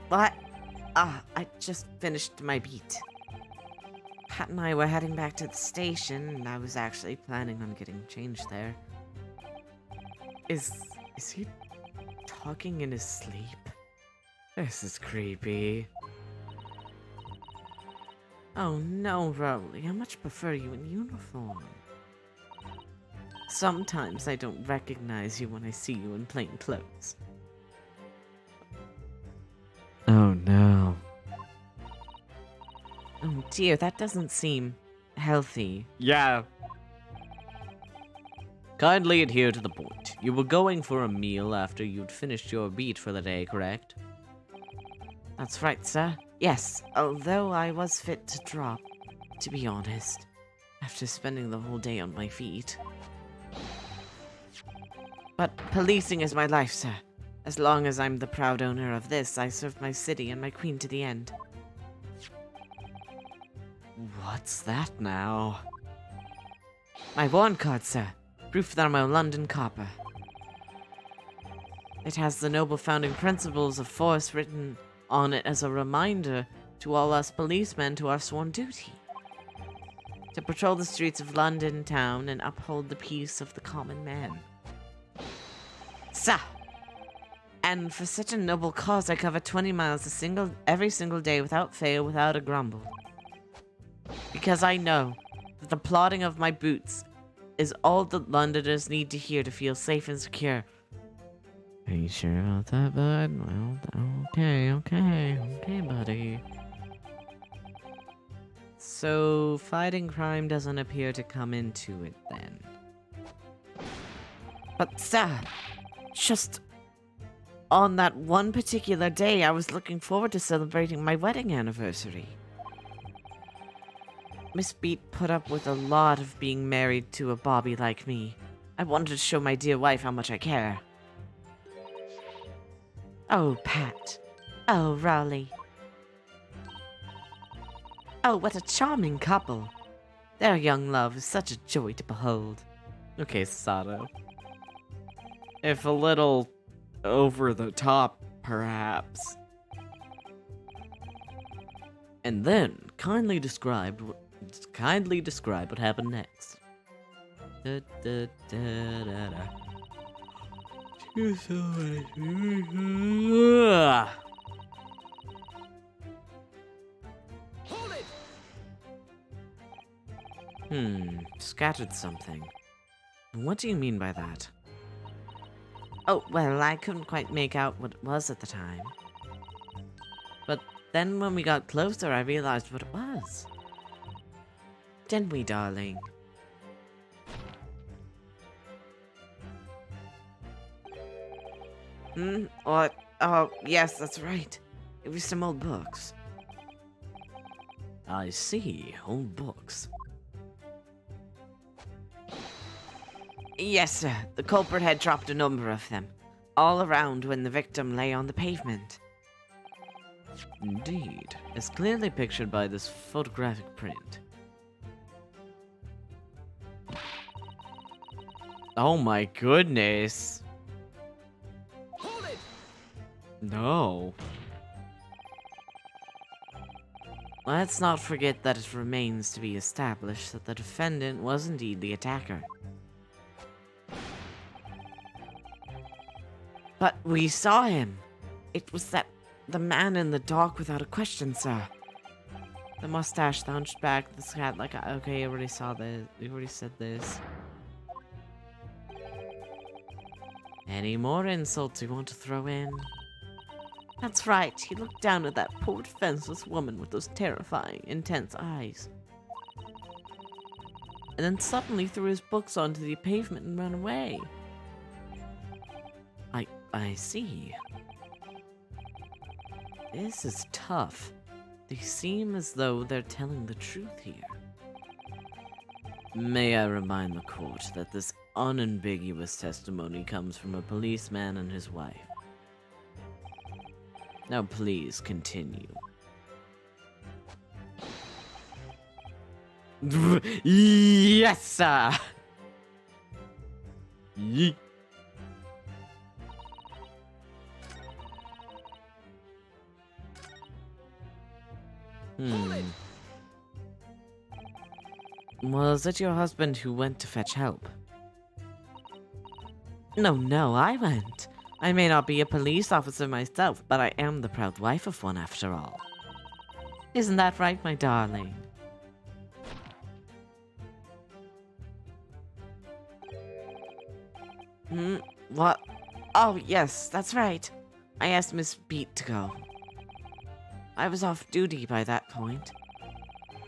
What? I just finished my beat. Pat and I were heading back to the station, and I was actually planning on getting changed there. Is he talking in his sleep? This is creepy. Oh no, Rowley, I much prefer you in uniform. Sometimes I don't recognize you when I see you in plain clothes. Oh no. Oh dear, that doesn't seem healthy. Yeah. Kindly adhere to the point. You were going for a meal after you'd finished your beat for the day, correct? That's right, sir. Yes, although I was fit to drop, to be honest, after spending the whole day on my feet. But policing is my life, sir. As long as I'm the proud owner of this, I serve my city and my queen to the end. What's that now? My warrant card, sir. Proof that I'm a London copper. It has the noble founding principles of force written on it as a reminder to all us policemen to our sworn duty. To patrol the streets of London town and uphold the peace of the common man. Sir! And for such a noble cause, I cover 20 miles every single day without fail, without a grumble. Because I know that the plodding of my boots is all that Londoners need to hear to feel safe and secure. Are you sure about that, bud? Well, okay, buddy. So, fighting crime doesn't appear to come into it then. But, sir, just on that one particular day, I was looking forward to celebrating my wedding anniversary. Miss Beat put up with a lot of being married to a bobby like me. I wanted to show my dear wife how much I care. Oh, Pat. Oh, Rowley. Oh, what a charming couple. Their young love is such a joy to behold. Okay, Sato. If a little over the top, perhaps. And then, kindly describe what happened next. Da, da, da, da, da. Hold it! Scattered something. What do you mean by that? Oh, well, I couldn't quite make out what it was at the time. But then when we got closer, I realized what it was. Didn't we, darling? What? Oh, yes, that's right. It was some old books. I see, old books. Yes, sir. The culprit had dropped a number of them, all around when the victim lay on the pavement. Indeed, as clearly pictured by this photographic print. Oh my goodness. Hold it! No. Let's not forget that it remains to be established that the defendant was indeed the attacker. But we saw him. It was the man in the dock without a question, sir. The mustache, the hunchback, the hat, like, okay, I already saw this. We already said this. Any more insults you want to throw in? That's right, he looked down at that poor defenseless woman with those terrifying, intense eyes. And then suddenly threw his books onto the pavement and ran away. I see. This is tough. They seem as though they're telling the truth here. May I remind the court that this unambiguous testimony comes from a policeman and his wife. Now please continue. Yes, sir! Yeet. Was it your husband who went to fetch help? No, I went. I may not be a police officer myself, but I am the proud wife of one after all. Isn't that right, my darling? What? Oh, yes, that's right. I asked Miss Beat to go. I was off duty by that point.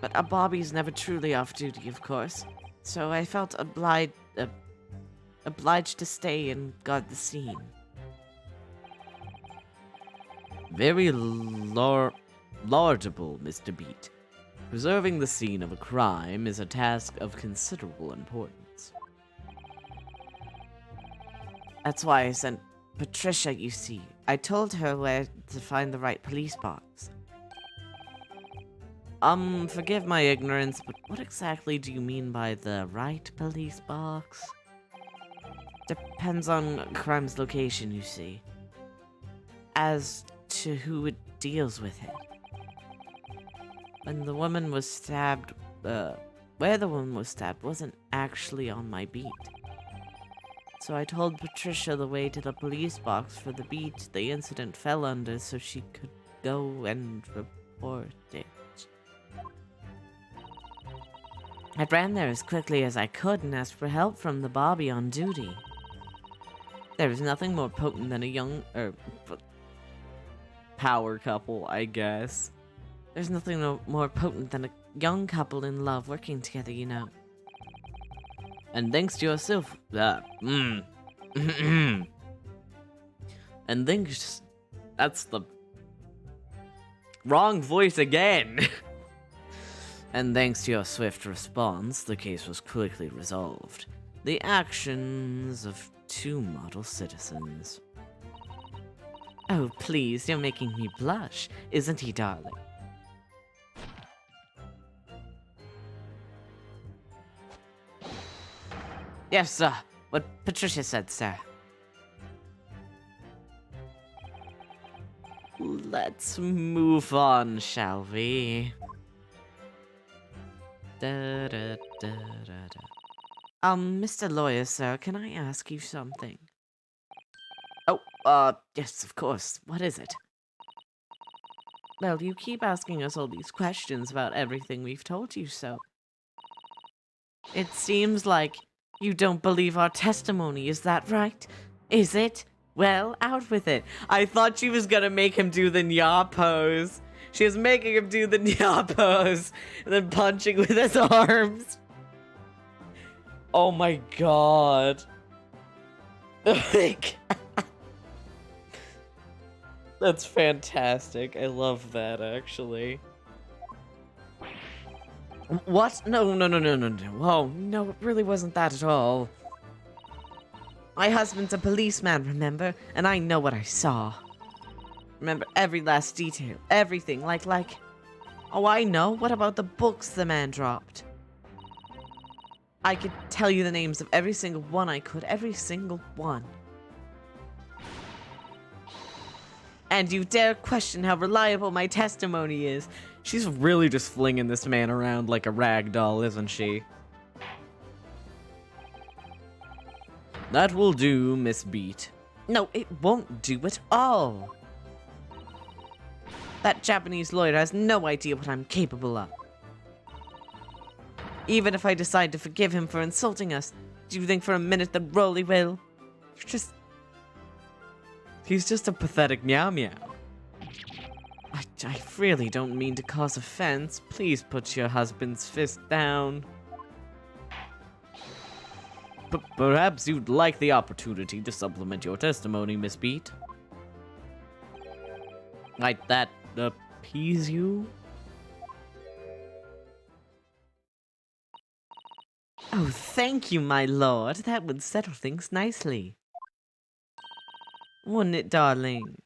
But a Bobby's never truly off duty, of course. So I felt obliged to stay and guard the scene. Very laudable, Mr. Beat. Preserving the scene of a crime is a task of considerable importance. That's why I sent Patricia, you see. I told her where to find the right police box. Forgive my ignorance, but what exactly do you mean by the right police box? Depends on a crime's location, you see. As to who it deals with it. When the woman was stabbed, where the woman was stabbed wasn't actually on my beat. So I told Patricia the way to the police box for the beat the incident fell under so she could go and report it. I ran there as quickly as I could and asked for help from the Bobby on duty. There is nothing more potent than a young, power couple, I guess. There's nothing more potent than a young couple in love working together, you know. And thanks to yourself, and thanks, that's the wrong voice again. And thanks to your swift response, the case was quickly resolved. The actions of two model citizens. Oh, please, you're making me blush, isn't he, darling? Yes, sir. What Patricia said, sir. Let's move on, shall we? Mr. Lawyer, sir, can I ask you something? Oh, yes, of course. What is it? Well, you keep asking us all these questions about everything we've told you, so... It seems like you don't believe our testimony, is that right? Is it? Well, out with it. I thought she was gonna make him do the nya pose. She was making him do the nya pose, and then punching with his arms. Oh my god. That's fantastic. I love that, actually. What? No. Whoa, no, it really wasn't that at all. My husband's a policeman, remember? And I know what I saw. Remember every last detail, everything, like... Oh, I know. What about the books the man dropped? I could tell you the names of every single one I could, every single one. And you dare question how reliable my testimony is. She's really just flinging this man around like a rag doll, isn't she? That will do, Miss Beat. No, it won't do at all. That Japanese lawyer has no idea what I'm capable of. Even if I decide to forgive him for insulting us, do you think for a minute that Rolly will? He's just a pathetic meow meow. I really don't mean to cause offense. Please put your husband's fist down. But perhaps you'd like the opportunity to supplement your testimony, Miss Beat. Might that appease you? Oh, thank you, my lord. That would settle things nicely. Wouldn't it, darling?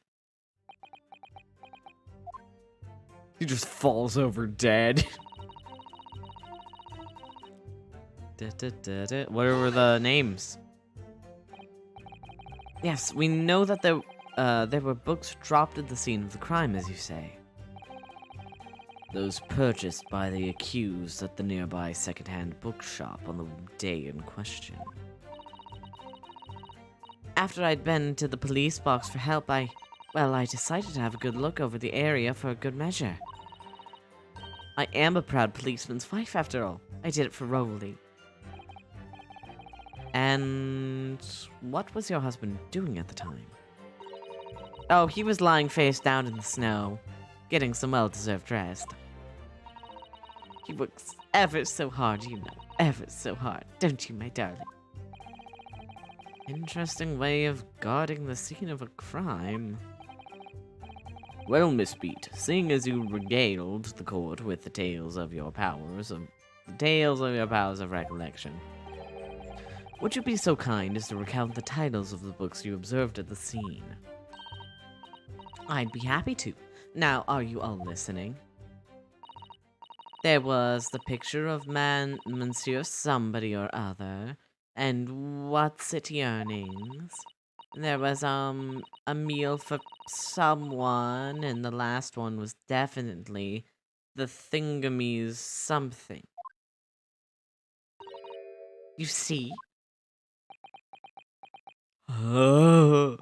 He just falls over dead. What were the names? Yes, we know that there were books dropped at the scene of the crime, as you say. Those purchased by the accused at the nearby second-hand bookshop on the day in question. After I'd been to the police box for help, I decided to have a good look over the area for a good measure. I am a proud policeman's wife, after all. I did it for Rowley. And what was your husband doing at the time? Oh, he was lying face down in the snow, getting some well-deserved rest. He works ever so hard, you know, ever so hard, don't you, my darling? Interesting way of guarding the scene of a crime. Well, Miss Beat, seeing as you regaled the court with the tales of your powers of recollection, would you be so kind as to recount the titles of the books you observed at the scene? I'd be happy to. Now, are you all listening? There was the picture of Monsieur somebody or other, and what's it earnings? There was, a meal for someone, and the last one was definitely the Thingamy's something. You see? Oh.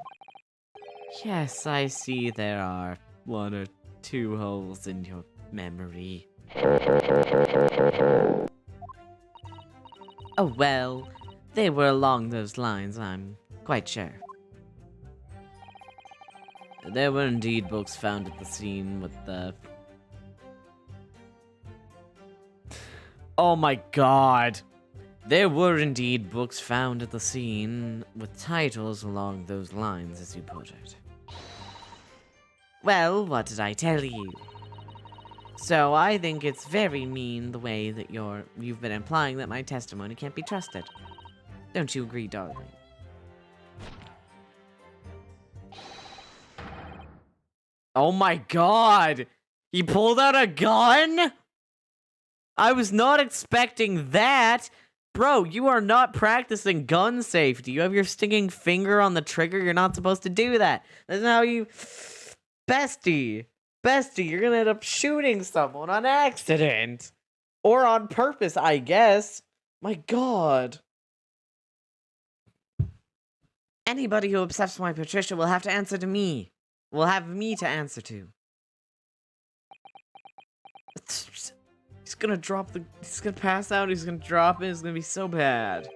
Yes, I see there are 1 or 2 holes in your memory. Oh well, they were along those lines, I'm quite sure. There were indeed books found at the scene with the... Oh my god! There were indeed books found at the scene with titles along those lines, as you put it. Well, what did I tell you? So I think it's very mean the way that you've been implying that my testimony can't be trusted. Don't you agree, darling? Oh my god! He pulled out a gun?! I was not expecting that! Bro, you are not practicing gun safety. You have your stinking finger on the trigger. You're not supposed to do that. That's not how you... Bestie, you're gonna end up shooting someone on accident. Or on purpose, I guess. My god. Anybody who upsets my Patricia will have to answer to me. Will have me to answer to. He's gonna he's gonna pass out, he's gonna drop it, it's gonna be so bad.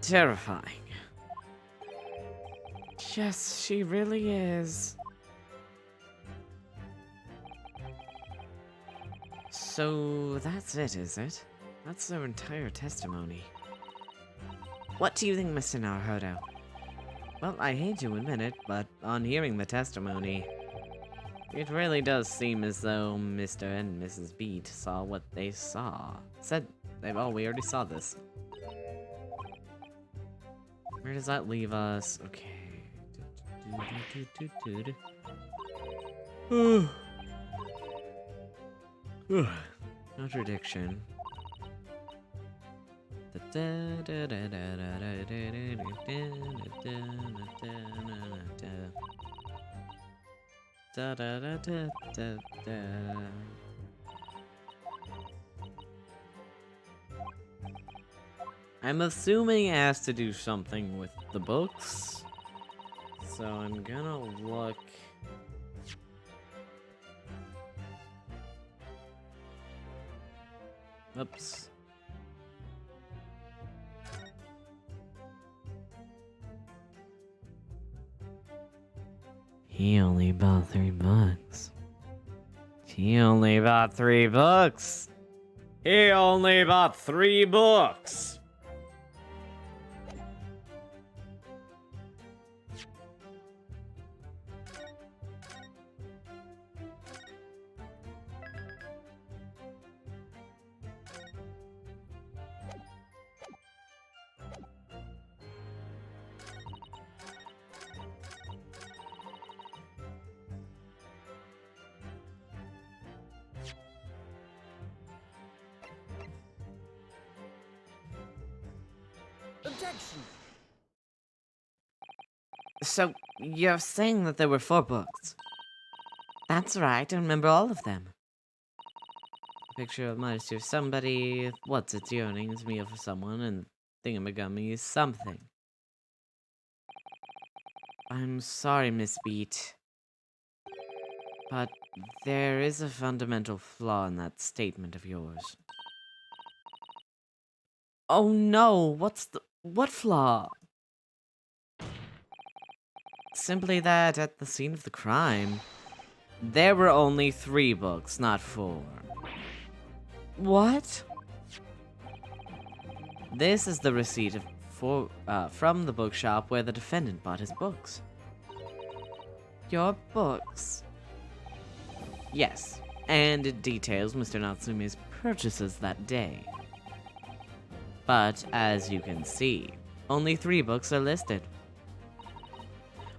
Terrifying. Yes, she really is. So, that's it, is it? That's their entire testimony. What do you think, Mr. Naruhodo? Well, I hate to admit it, but on hearing the testimony, it really does seem as though Mr. and Mrs. Beat saw what they saw. Oh, we already saw this. Where does that leave us? Okay. Contradiction. I'm assuming it has to do something with the books, so I'm gonna look. Oops. He only bought 3 books. He only bought 3 books. He only bought 3 books. So, you're saying that there were 4 books? That's right, I remember all of them. Picture of Monster somebody, what's its yearnings, meal for someone, and thingamagummy is something. I'm sorry, Miss Beat, but there is a fundamental flaw in that statement of yours. Oh no, what flaw? Simply that at the scene of the crime, there were only 3 books, not 4. What? This is the receipt from the bookshop where the defendant bought his books. Your books? Yes, and it details Mr. Natsume's purchases that day. But, as you can see, only 3 books are listed.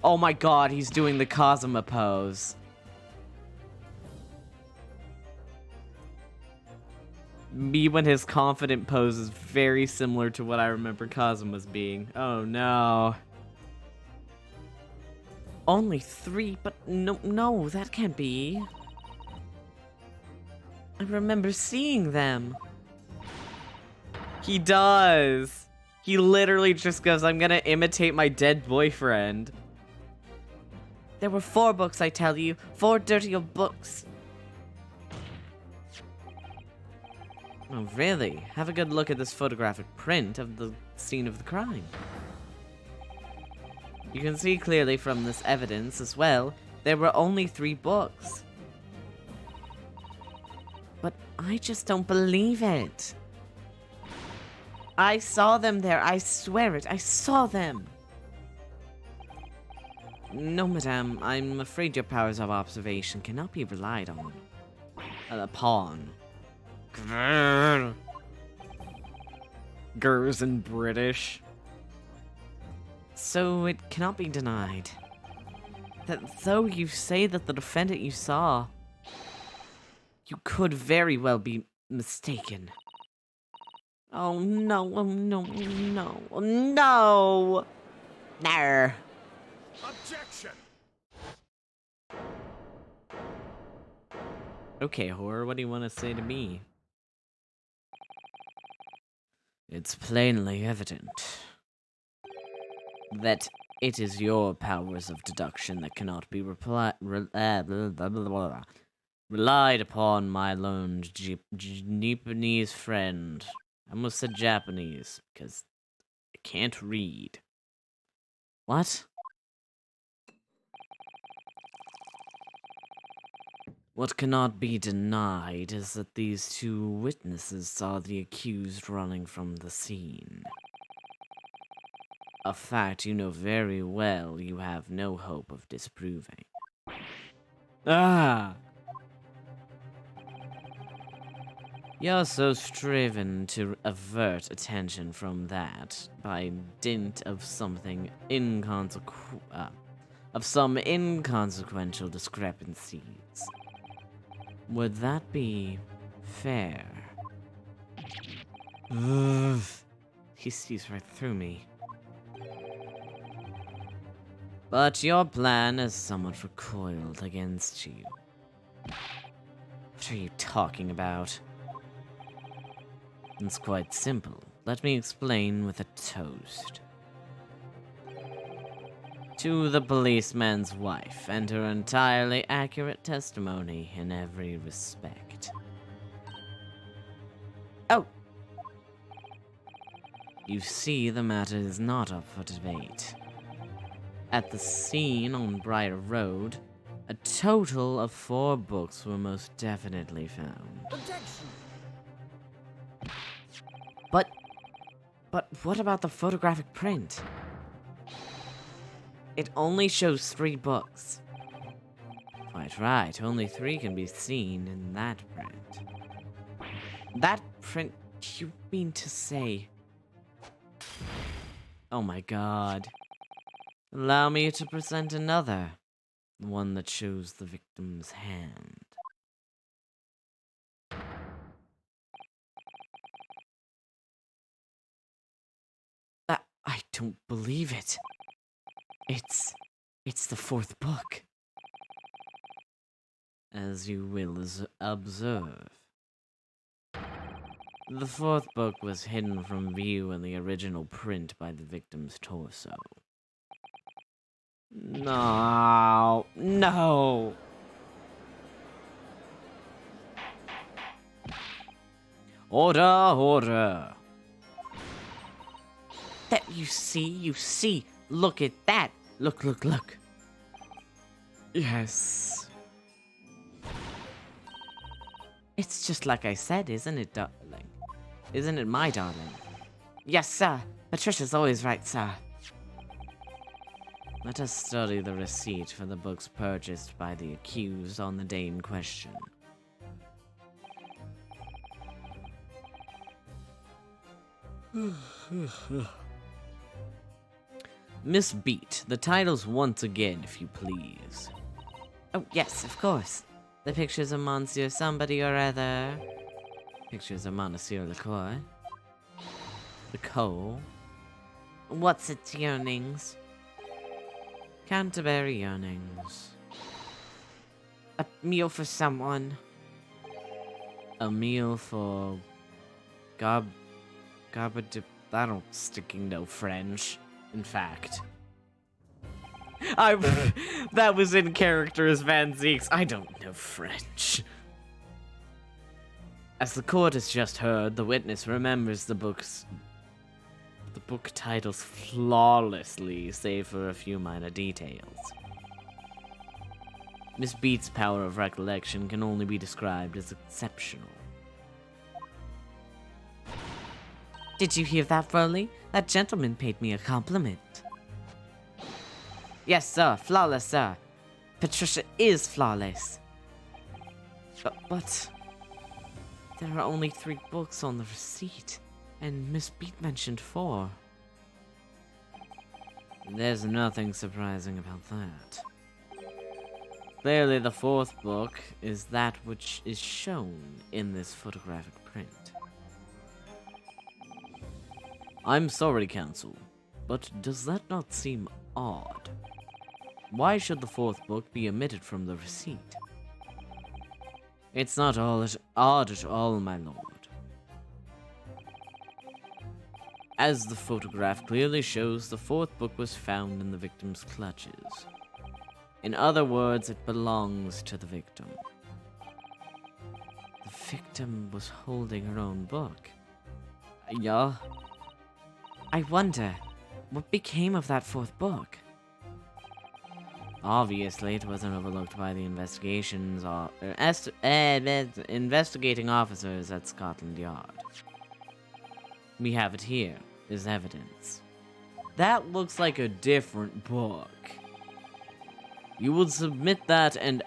Oh my god, he's doing the Kazuma pose. Me when his confident pose is very similar to what I remember Kazuma's being. Oh no. Only 3, but no, that can't be. I remember seeing them. He does. He literally just goes, I'm gonna imitate my dead boyfriend. There were 4 books, I tell you. 4 dirty old books. Oh, really? Have a good look at this photographic print of the scene of the crime. You can see clearly from this evidence as well, there were only 3 books. But I just don't believe it. I saw them there, I swear it, I saw them. No, madame, I'm afraid your powers of observation cannot be relied on. Upon. Gers in British. So it cannot be denied that though you say that the defendant you saw, you could very well be mistaken. Oh no, oh no, no, oh no! Nar. Objection! Okay, horror, what do you want to say to me? It's plainly evident that it is your powers of deduction that cannot be relied upon, my lone Japanese friend. I almost said Japanese, because I can't read. What? What cannot be denied is that these 2 witnesses saw the accused running from the scene. A fact you know very well you have no hope of disproving. Ah! You're so striven to avert attention from that by dint of some inconsequential discrepancies. Would that be fair? Ugh. He sees right through me. But your plan is somewhat recoiled against you. What are you talking about? It's quite simple. Let me explain with a toast. To the policeman's wife and her entirely accurate testimony in every respect. Oh! You see, the matter is not up for debate. At the scene on Briar Road, a total of 4 books were most definitely found. Objection! But what about the photographic print? It only shows 3 books. Quite right, only 3 can be seen in that print. That print, you mean to say... Oh my god. Allow me to present another. One that shows the victim's hand. don't believe it. It's the fourth book. As you will observe. The fourth book was hidden from view in the original print by the victim's torso. No, no. Order, order. That you see. Look at that. Look. Yes. It's just like I said, isn't it, darling? Isn't it, my darling? Yes, sir. Patricia's always right, sir. Let us study the receipt for the books purchased by the accused on the day in question. Miss Beat, the titles once again, if you please. Oh, yes, of course. The pictures of Monsieur somebody or other. Pictures of Monsieur Lecoy. The Cole. What's its yearnings? Canterbury yearnings. A meal for someone. A meal for... I don't sticking no French. In fact. That was in character as Van Zeeks. I don't know French. As the court has just heard, the witness remembers the book titles flawlessly, save for a few minor details. Miss Beat's power of recollection can only be described as exceptional. Did you hear that, Furley? That gentleman paid me a compliment. Yes, sir. Flawless, sir. Patricia is flawless. But there are only 3 books on the receipt, and Miss Beat mentioned 4. There's nothing surprising about that. Clearly, the 4th book is that which is shown in this photographic print. I'm sorry, Counsel, but does that not seem odd? Why should the 4th book be omitted from the receipt? It's not odd at all, my lord. As the photograph clearly shows, the 4th book was found in the victim's clutches. In other words, it belongs to the victim. The victim was holding her own book. Yeah? I wonder, what became of that 4th book? Obviously, it wasn't overlooked by the investigating officers at Scotland Yard. We have it here, as evidence. That looks like a different book. You will submit that and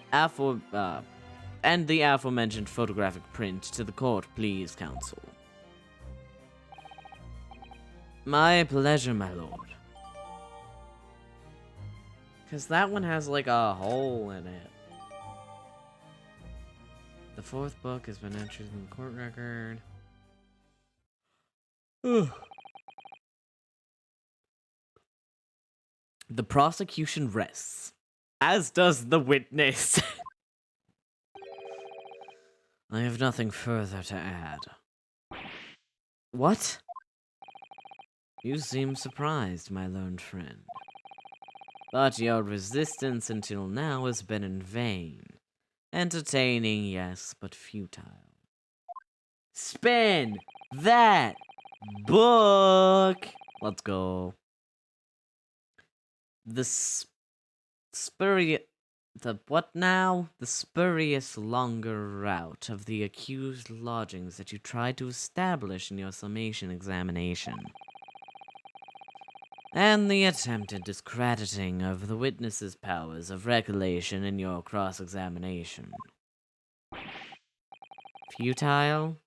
the aforementioned photographic print to the court, please, Counsel. My pleasure, my lord. Because that one has like a hole in it. The 4th book has been entered in the court record. The prosecution rests, as does the witness. I have nothing further to add. What? You seem surprised, my learned friend. But your resistance until now has been in vain. Entertaining, yes, but futile. Spin that book! Let's go. The spurious longer route of the accused lodgings that you tried to establish in your summation examination. And the attempted discrediting of the witness's powers of recollection in your cross-examination. Futile?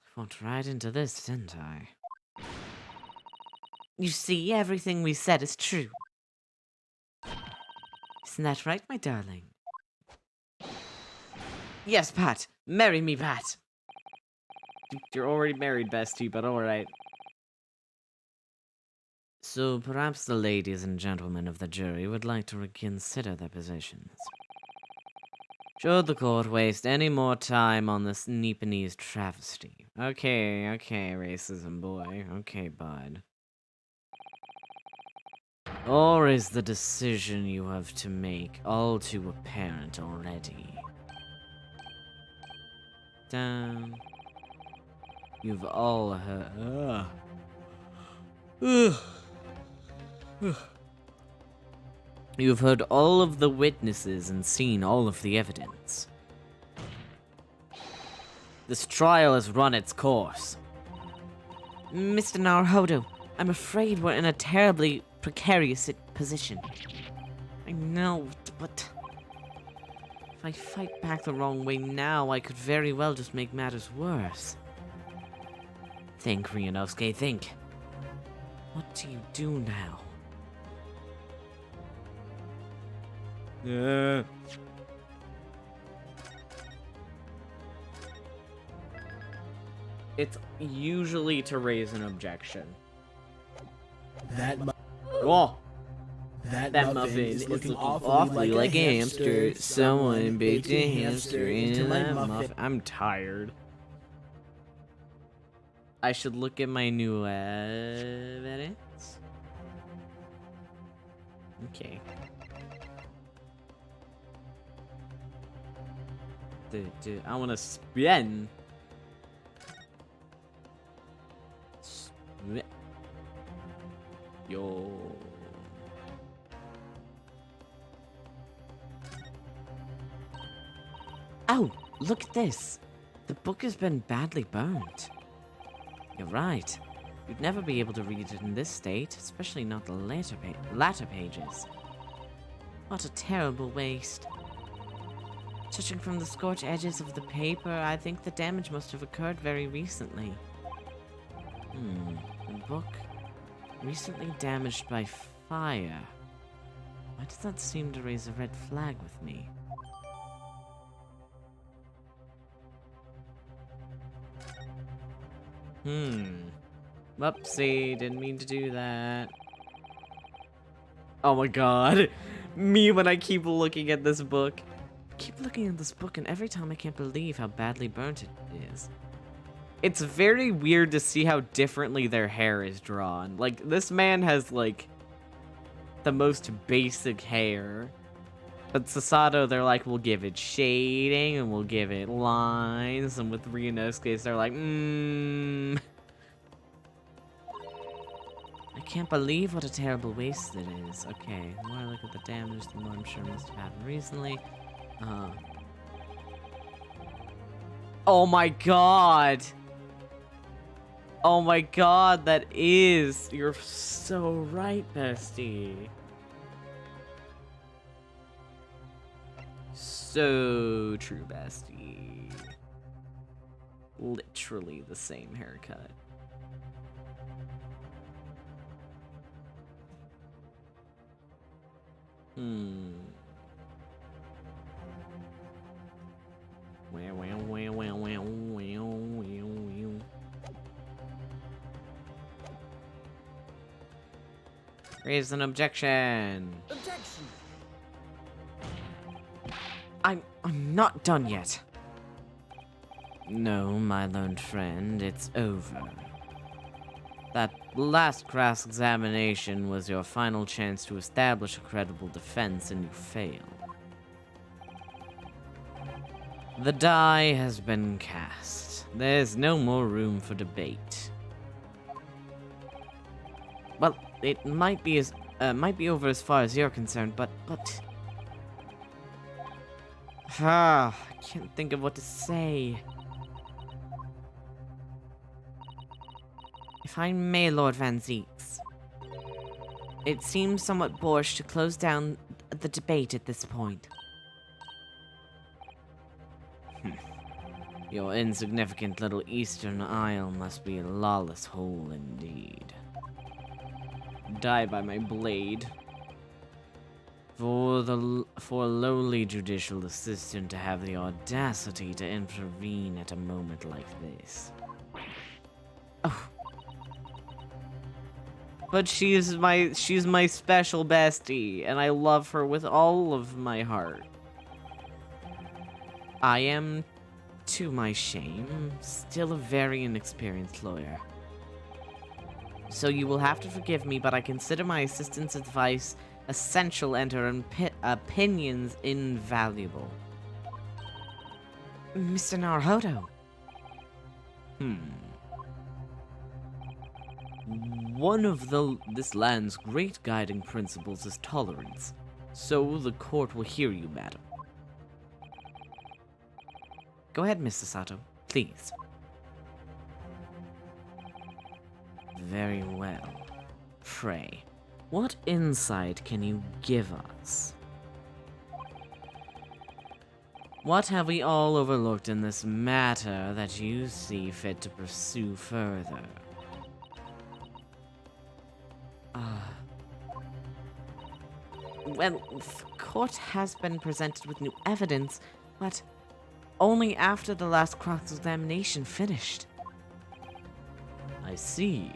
I went right into this, didn't I? You see, everything we said is true. Isn't that right, my darling? Yes, Pat. Marry me, Pat. You're already married, bestie, but alright. So perhaps the ladies and gentlemen of the jury would like to reconsider their positions. Should the court waste any more time on this Nipponese travesty? Okay, racism boy. Okay, bud. Or is the decision you have to make all too apparent already? Damn. You've all heard. You've heard all of the witnesses and seen all of the evidence. This trial has run its course. Mr. Naruhodo, I'm afraid we're in a terribly precarious position. I know, but if I fight back the wrong way now, I could very well just make matters worse. Think, Ryunosuke, think. What do you do now? It's usually to raise an objection. That Oh, that that muffin is looking awfully like a hamster. Someone baked a hamster into my muffin. I'm tired. I should look at my new evidence. Okay. I want to spin. Yo. Oh, look at this. The book has been badly burnt. You're right. You'd never be able to read it in this state, especially not the latter pages. What a terrible waste. Judging from the scorched edges of the paper, I think the damage must have occurred very recently. The book? Recently damaged by fire. Why does that seem to raise a red flag with me? Whoopsie, didn't mean to do that. Oh my god. Me when I keep looking at this book. Keep looking at this book, and every time I can't believe how badly burnt it is. It's very weird to see how differently their hair is drawn. Like, this man has, like, the most basic hair. But Sasato, they're like, we'll give it shading, and we'll give it lines. And with Ryunosuke's, they're like, I can't believe what a terrible waste it is. Okay, the more I look at the damage, the more I'm sure it must have happened recently. Oh my god! Oh my god, that is! You're so right, bestie. So true, bestie. Literally the same haircut. Raise an objection. Objection! I'm not done yet. No, my learned friend, it's over. That last cross-examination was your final chance to establish a credible defense, and you failed. The die has been cast. There's no more room for debate. Well, it might be over as far as you're concerned, but I can't think of what to say. If I may, Lord Van Zeeks, it seems somewhat boorish to close down the debate at this point. Your insignificant little Eastern Isle must be a lawless hole indeed. Die by my blade. For a lowly judicial assistant to have the audacity to intervene at a moment like this. Oh. But she's my special bestie, and I love her with all of my heart. I am, to my shame, still a very inexperienced lawyer. So you will have to forgive me, but I consider my assistant's advice essential and her opinions invaluable. Mr. Naruhodo. One of this land's great guiding principles is tolerance, so the court will hear you, madam. Go ahead, Mr. Sato, please. Very well. Pray, what insight can you give us? What have we all overlooked in this matter that you see fit to pursue further? Well, the court has been presented with new evidence, but only after the last cross-examination finished. I see.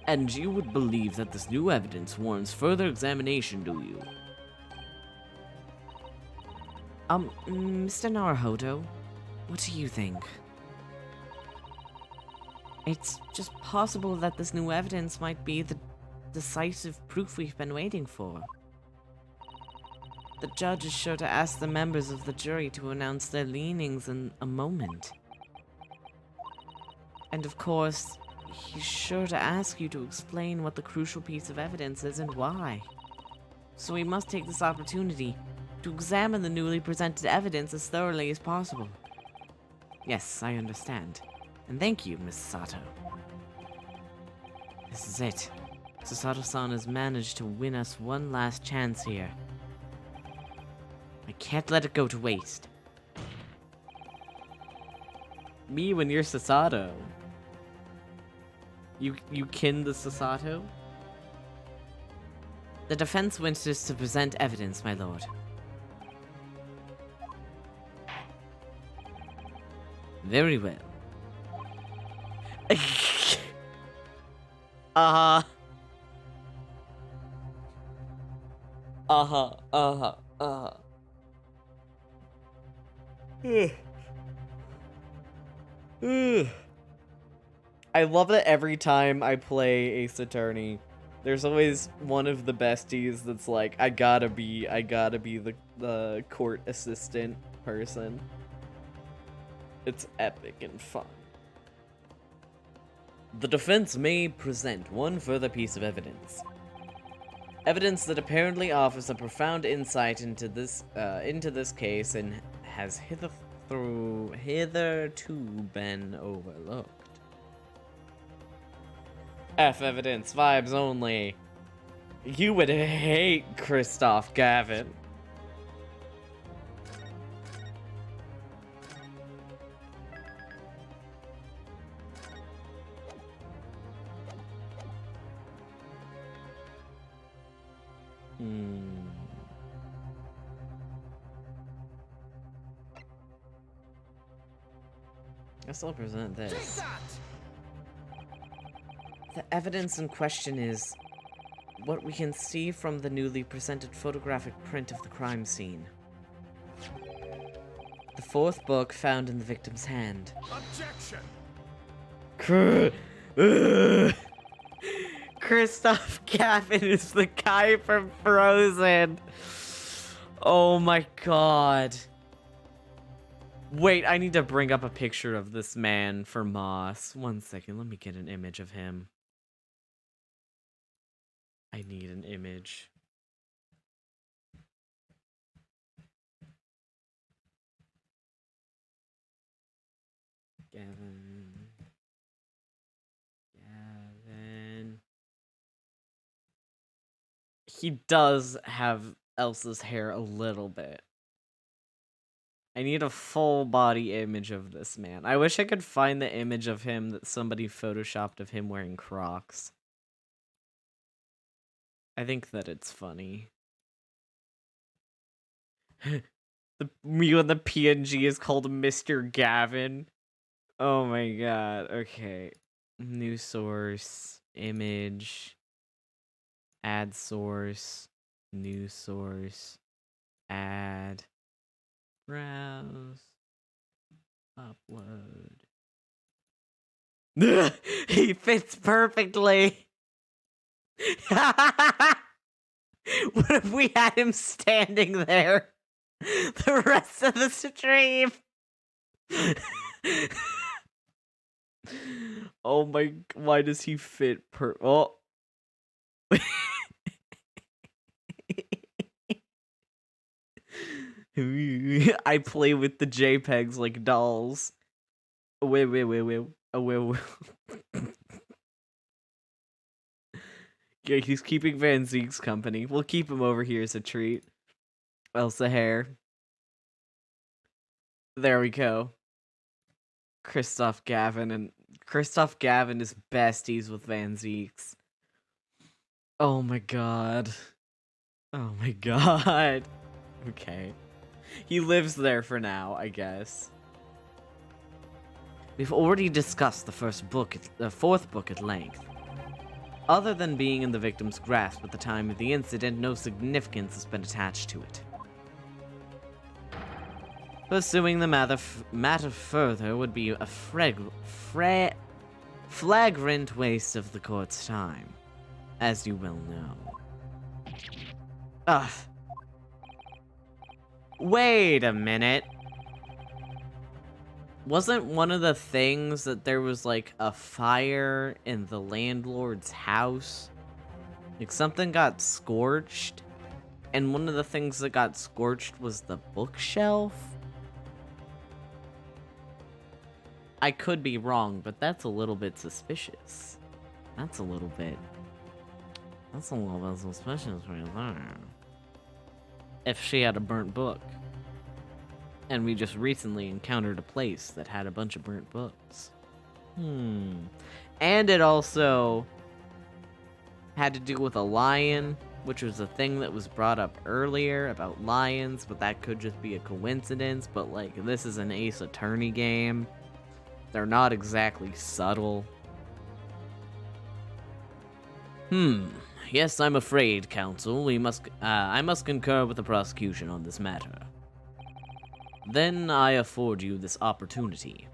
And you would believe that this new evidence warrants further examination, do you? Mr. Naruhodo, what do you think? It's just possible that this new evidence might be the decisive proof we've been waiting for. The judge is sure to ask the members of the jury to announce their leanings in a moment. And of course, he's sure to ask you to explain what the crucial piece of evidence is and why. So we must take this opportunity to examine the newly presented evidence as thoroughly as possible. Yes, I understand. And thank you, Miss Sato. This is it. Sasato-san has managed to win us one last chance here. I can't let it go to waste. Me when you're Sasato. You kin the Sasato? The defense wishes to present evidence, my lord. Very well. Uh-huh. Uh-huh. Uh-huh. Uh-huh. I love that every time I play Ace Attorney, there's always one of the besties that's like, I gotta be the court assistant person. It's epic and fun. The defense may present one further piece of evidence. Evidence that apparently offers a profound insight into this case and has hitherto been overlooked. F evidence, vibes only. You would hate Christoph Gavin. Guess I'll present this. The evidence in question is what we can see from the newly presented photographic print of the crime scene. The fourth book found in the victim's hand. Objection! Christoph Gavin is the guy from Frozen. Oh my god. Wait, I need to bring up a picture of this man for Moss. 1 second, let me get an image of him. I need an image. Gavin. He does have Elsa's hair a little bit. I need a full body image of this man. I wish I could find the image of him that somebody photoshopped of him wearing Crocs. I think that it's funny. Me on the PNG is called Mr. Gavin. Oh my god. Okay. New source. image, add source, new source, add, browse, upload. He fits perfectly. What if we had him standing there the rest of the stream? Oh my, why does he fit oh. I play with the JPEGs like dolls. Wait. Yeah, he's keeping Van Zeek's company. We'll keep him over here as a treat. Elsa hair. There we go. Christoph Gavin is besties with Van Zeeks. Oh my god. Oh my god. Okay. He lives there for now, I guess. We've already discussed the fourth book at length. Other than being in the victim's grasp at the time of the incident, no significance has been attached to it. Pursuing the matter further would be a flagrant waste of the court's time, as you well know. Ugh. Wait a minute. Wasn't one of the things that there was like a fire in the landlord's house? Like something got scorched? And one of the things that got scorched was the bookshelf? I could be wrong, but that's a little bit suspicious. That's a little bit suspicious right there. If she had a burnt book. And we just recently encountered a place that had a bunch of burnt books. And it also had to do with a lion, which was a thing that was brought up earlier about lions, but that could just be a coincidence. But like, this is an Ace Attorney game. They're not exactly subtle. Yes, I'm afraid, counsel. I must concur with the prosecution on this matter. Then I afford you this opportunity.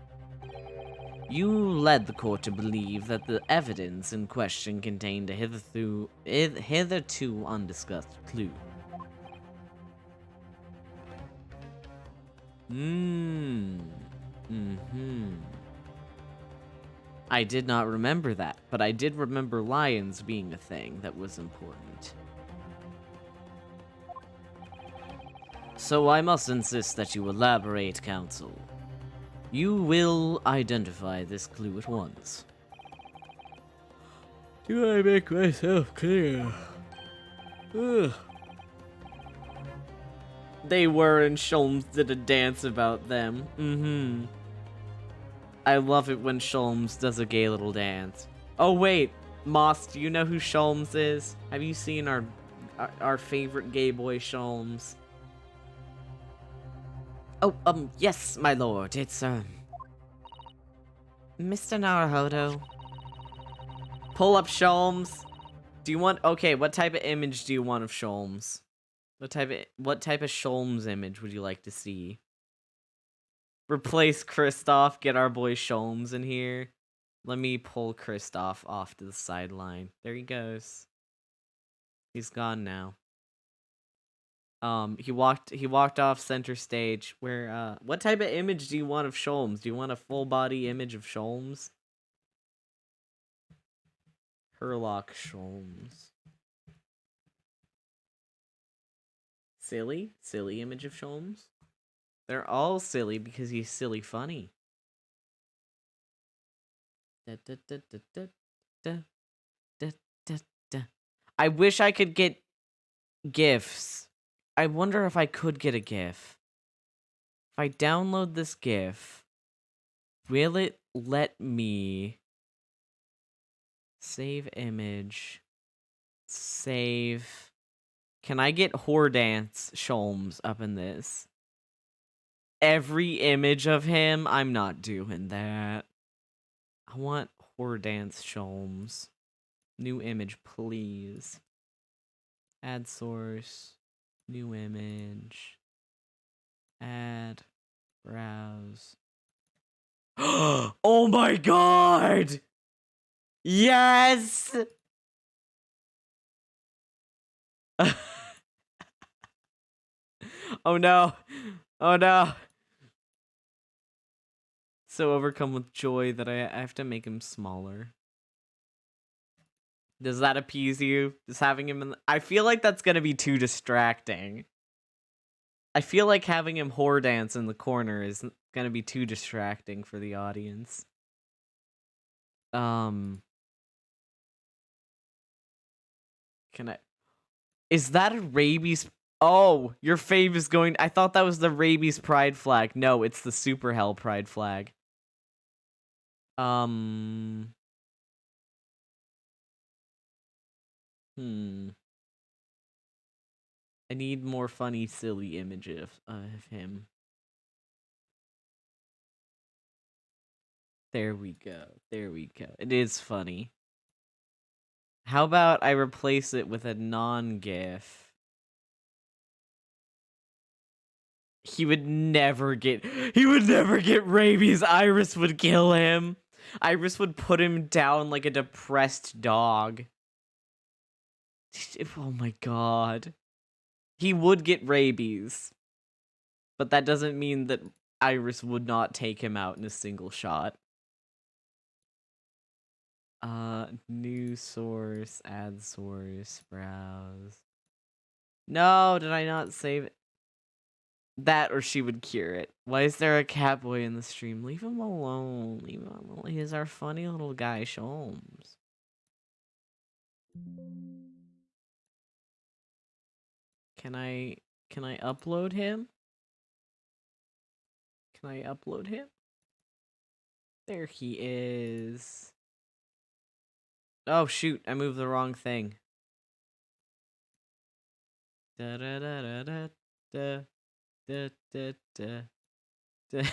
You led the court to believe that the evidence in question contained a hitherto undiscussed clue. I did not remember that, but I did remember lions being a thing that was important. So I must insist that you elaborate, counsel. You will identify this clue at once. Do I make myself clear? Ugh. They were, and Sholmes did a dance about them. I love it when Sholmes does a gay little dance. Oh wait, Moss, do you know who Sholmes is? Have you seen our favorite gay boy Sholmes? Oh, yes, my lord, it's, Mr. Naruhodo. Pull up Sholmes. Do you want, okay, what type of image do you want of Sholmes? What type of Sholmes image would you like to see? Replace Kristoff, get our boy Sholmes in here. Let me pull Kristoff off to the sideline. There he goes. He's gone now. He walked off center stage. Where what type of image do you want of Sholmes? Do you want a full body image of Sholmes? Herlock Sholmes. Silly image of Sholmes. They're all silly because he's silly funny. I wish I could get GIFs. I wonder if I could get a GIF. If I download this GIF, will it let me save image? Save. Can I get Whore Sholmes up in this? Every image of him? I'm not doing that. I want Whore Sholmes. New image, please. Add source. New image. Add. Browse. Oh my god! Yes! Oh no. Oh no. So overcome with joy that I have to make him smaller. Does that appease you? Just having him in I feel like that's gonna be too distracting. I feel like having him whore dance in the corner is gonna be too distracting for the audience. Can I... Is that a rabies... Oh, your fave is going... I thought that was the rabies pride flag. No, it's the super hell pride flag. I need more funny, silly images of him. There we go. There we go. It is funny. How about I replace it with a non-GIF? He would never get rabies. Iris would kill him. Iris would put him down like a depressed dog. Oh my god. He would get rabies. But that doesn't mean that Iris would not take him out in a single shot. New source, add source, browse. No, did I not save it? That or she would cure it. Why is there a catboy in the stream? Leave him alone. Leave him alone. He's our funny little guy, Sholmes. Can I upload him? Can I upload him? There he is. Oh shoot, I moved the wrong thing. Da da da da da da da da da da.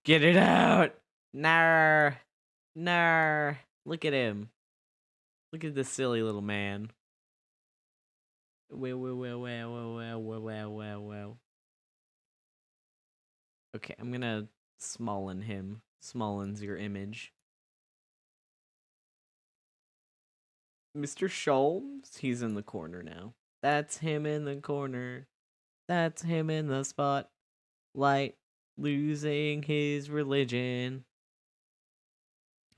Get it out! Nar! Nar! Look at him. Look at this silly little man. Well. Okay, I'm gonna smallin him. Smallens your image. Mr. Sholmes? He's in the corner now. That's him in the corner. That's him in the spotlight, losing his religion.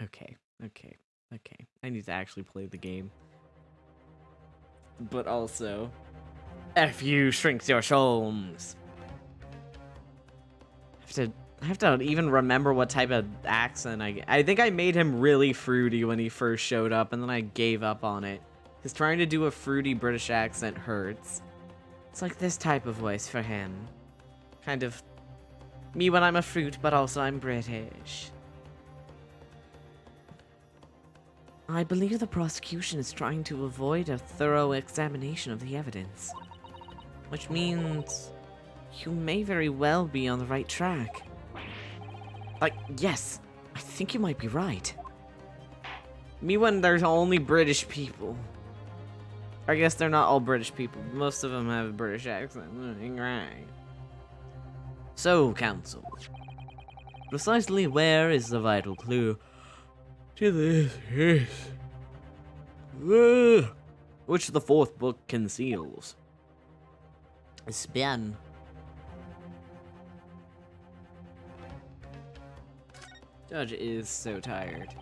Okay. I need to actually play the game. But also, F you, shrinks your Sholmes. I have to even remember what type of accent I think I made him really fruity when he first showed up, and then I gave up on it. Because trying to do a fruity British accent hurts. It's like this type of voice for him. Kind of me when I'm a fruit, but also I'm British. I believe the prosecution is trying to avoid a thorough examination of the evidence. Which means you may very well be on the right track. Like, yes, I think you might be right. Me when there's only British people. I guess they're not all British people. Most of them have a British accent. Right. So, counsel. Precisely where is the vital clue to this case? Which the fourth book conceals? Spin. Judge is so tired.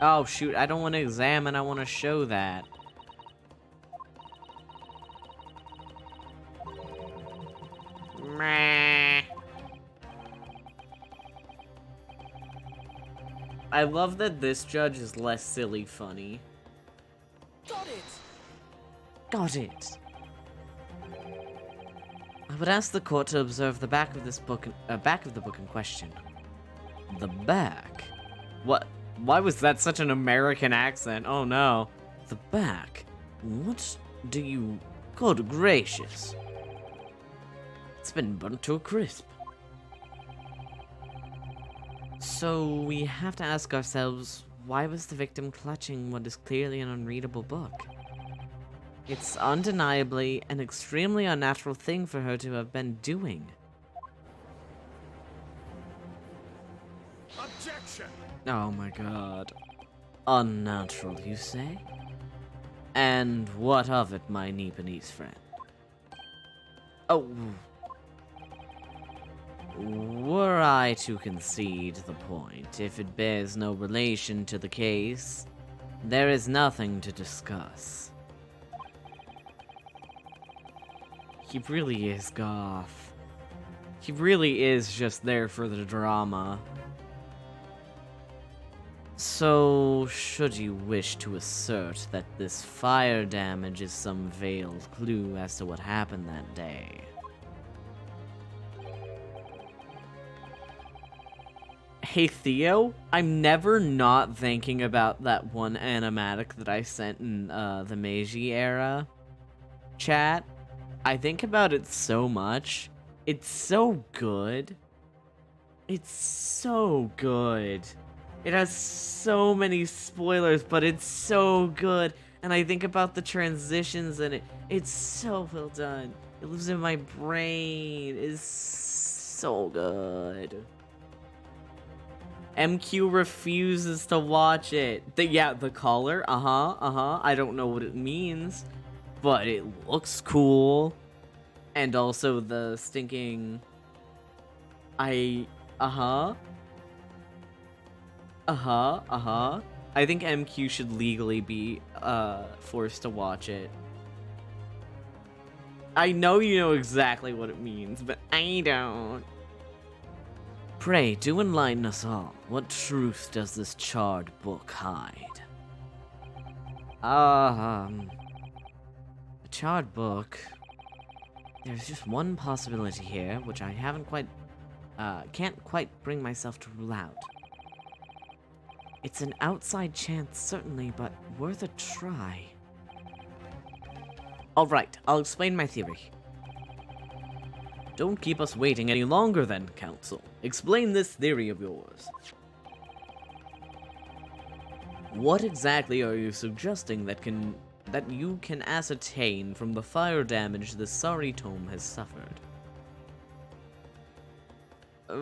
Oh shoot, I don't want to examine, I want to show that. Meh. I love that this judge is less silly funny. Got it! Got it. I would ask the court to observe the back of this book, back of the book in question. The back? What? Why was that such an American accent? Oh no. The back? What do you... Good gracious. It's been burnt to a crisp. So we have to ask ourselves, why was the victim clutching what is clearly an unreadable book? It's undeniably an extremely unnatural thing for her to have been doing. Objection! Oh my god. Unnatural, you say? And what of it, my Nipponese friend? Oh. Were I to concede the point, if it bears no relation to the case, there is nothing to discuss. He really is goth. He really is just there for the drama. So, should you wish to assert that this fire damage is some veiled clue as to what happened that day? Hey Theo, I'm never not thinking about that one animatic that I sent in the Meiji era chat. I think about it so much. It's so good. It's so good. It has so many spoilers, but it's so good. And I think about the transitions in it. It's so well done. It lives in my brain. It's so good. MQ refuses to watch it. The collar, I don't know what it means, but it looks cool. And also the stinking... I think MQ should legally be, forced to watch it. I know you know exactly what it means, but I don't. Pray, do enlighten us all. What truth does this charred book hide? A charred book. There's just one possibility here, which I can't quite bring myself to rule out. It's an outside chance, certainly, but worth a try. Alright, I'll explain my theory. Don't keep us waiting any longer then, Council. Explain this theory of yours. What exactly are you suggesting that you can ascertain from the fire damage the sorry tome has suffered? I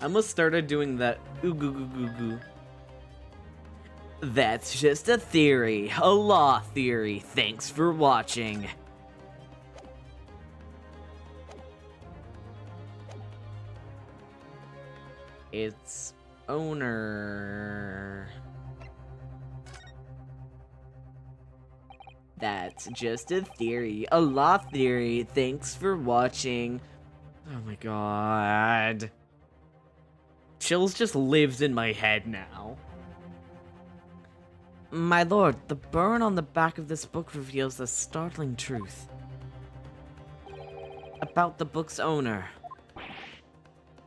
almost started doing that ooh goo goo goo goo. That's just a theory, a law theory. Thanks for watching. Its owner. That's just a theory, a law theory. Thanks for watching. Oh my god. Chills just lives in my head now. My lord, the burn on the back of this book reveals a startling truth about the book's owner.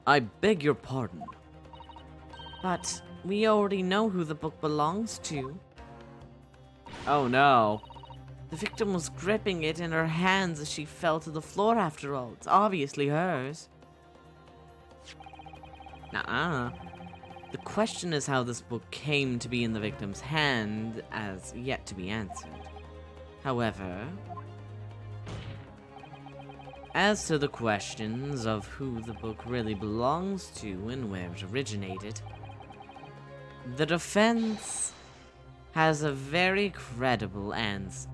I beg your pardon. But we already know who the book belongs to. Oh no. The victim was gripping it in her hands as she fell to the floor after all. It's obviously hers. Nuh-uh. The question is how this book came to be in the victim's hand, as yet to be answered. However, as to the questions of who the book really belongs to and where it originated, the defense has very credible answers.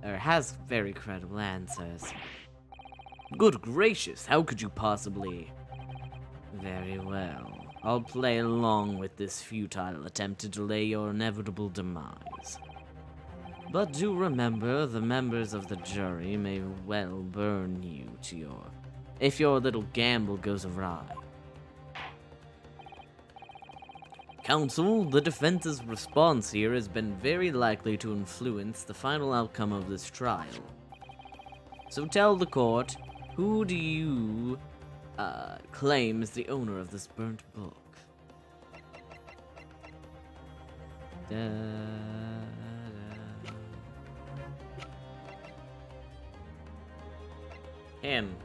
Good gracious, how could you possibly? Very well. I'll play along with this futile attempt to delay your inevitable demise. But do remember, the members of the jury may well burn you to if your little gamble goes awry. Counsel, the defense's response here has been very likely to influence the final outcome of this trial. So tell the court, who do you claim is the owner of this burnt book? Him.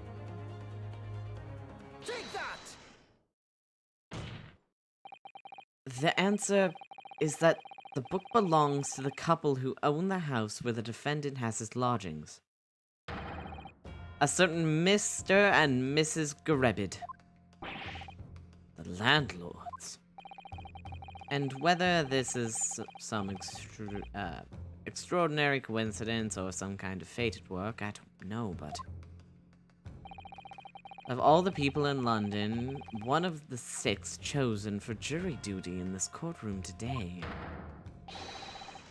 The answer is that the book belongs to the couple who own the house where the defendant has his lodgings. A certain Mr. and Mrs. Garebid. The landlords. And whether this is some extraordinary coincidence or some kind of fate at work, I don't know, but... Of all the people in London, one of the 6 chosen for jury duty in this courtroom today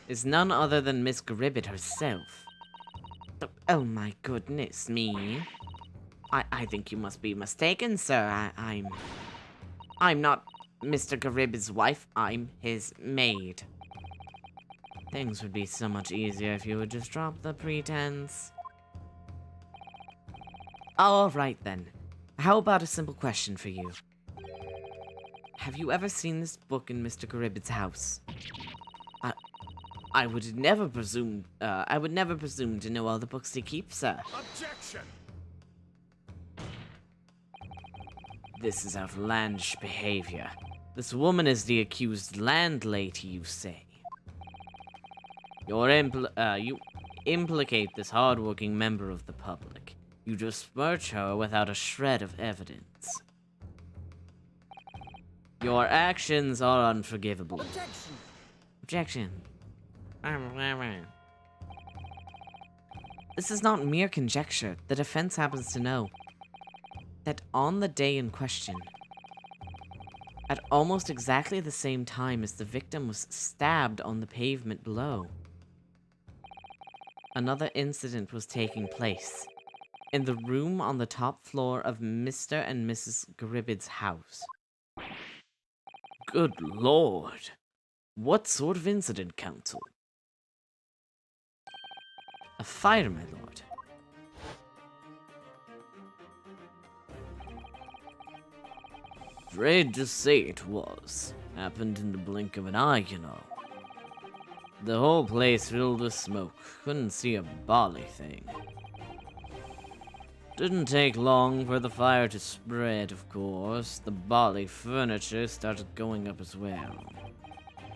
is none other than Miss Gribbett herself. Oh my goodness me. I think you must be mistaken, sir. I'm not Mr. Garib's wife, I'm his maid. Things would be so much easier if you would just drop the pretense. Alright then. How about a simple question for you? Have you ever seen this book in Mr. Garib's house? I would never presume to know all the books he keeps, sir. Objection! This is outlandish behavior. This woman is the accused landlady, you say. You implicate this hardworking member of the public. You besmirch her without a shred of evidence. Your actions are unforgivable. Objection. This is not mere conjecture. The defense happens to know that on the day in question, at almost exactly the same time as the victim was stabbed on the pavement below, another incident was taking place in the room on the top floor of Mr. and Mrs. Garibid's house. Good lord. What sort of incident, counsel? A fire, my lord. Afraid to say it was. Happened in the blink of an eye, you know. The whole place filled with smoke. Couldn't see a bally thing. Didn't take long for the fire to spread, of course. The bally furniture started going up as well.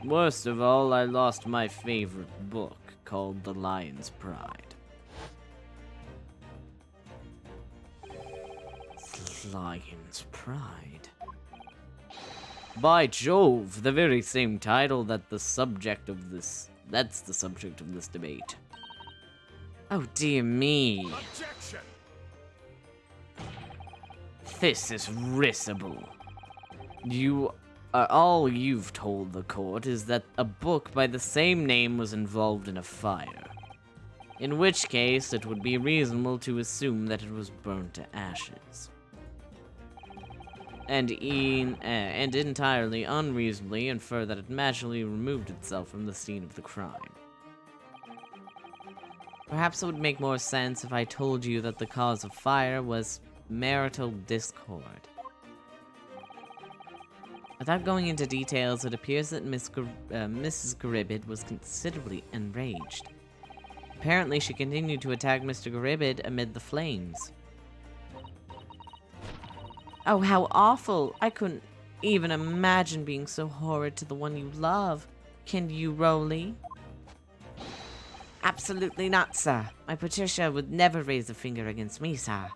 Worst of all, I lost my favorite book, called The Lion's Pride. Lion's Pride? By Jove, the very same title that's the subject of this debate. Oh dear me. Objection! This is risible. All you've told the court is that a book by the same name was involved in a fire. In which case, it would be reasonable to assume that it was burnt to ashes. And entirely unreasonably infer that it magically removed itself from the scene of the crime. Perhaps it would make more sense if I told you that the cause of fire was marital discord. Without going into details, it appears that Mrs. Garibid was considerably enraged. Apparently, she continued to attack Mr. Garibid amid the flames. Oh, how awful! I couldn't even imagine being so horrid to the one you love. Can you, Rowley? Absolutely not, sir. My Patricia would never raise a finger against me, sir.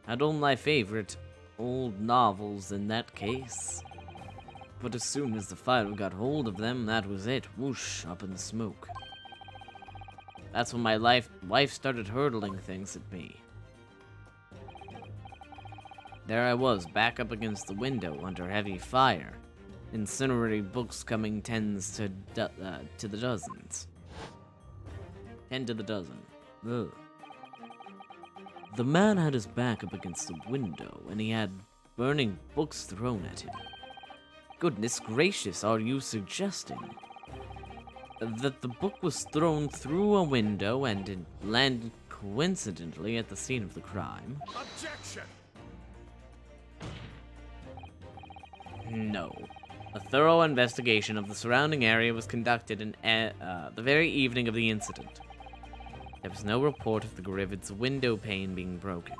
Had all my favorite old novels in that case. But as soon as the fire got hold of them, that was it. Whoosh, up in the smoke. That's when my wife started hurtling things at me. There I was, back up against the window under heavy fire. Incendiary books coming tens to the dozens. 10 to the dozen. Ugh. The man had his back up against the window, and he had burning books thrown at him. Goodness gracious, are you suggesting that the book was thrown through a window and it landed coincidentally at the scene of the crime? Objection! No. A thorough investigation of the surrounding area was conducted in the very evening of the incident. There was no report of the Grivid's window pane being broken.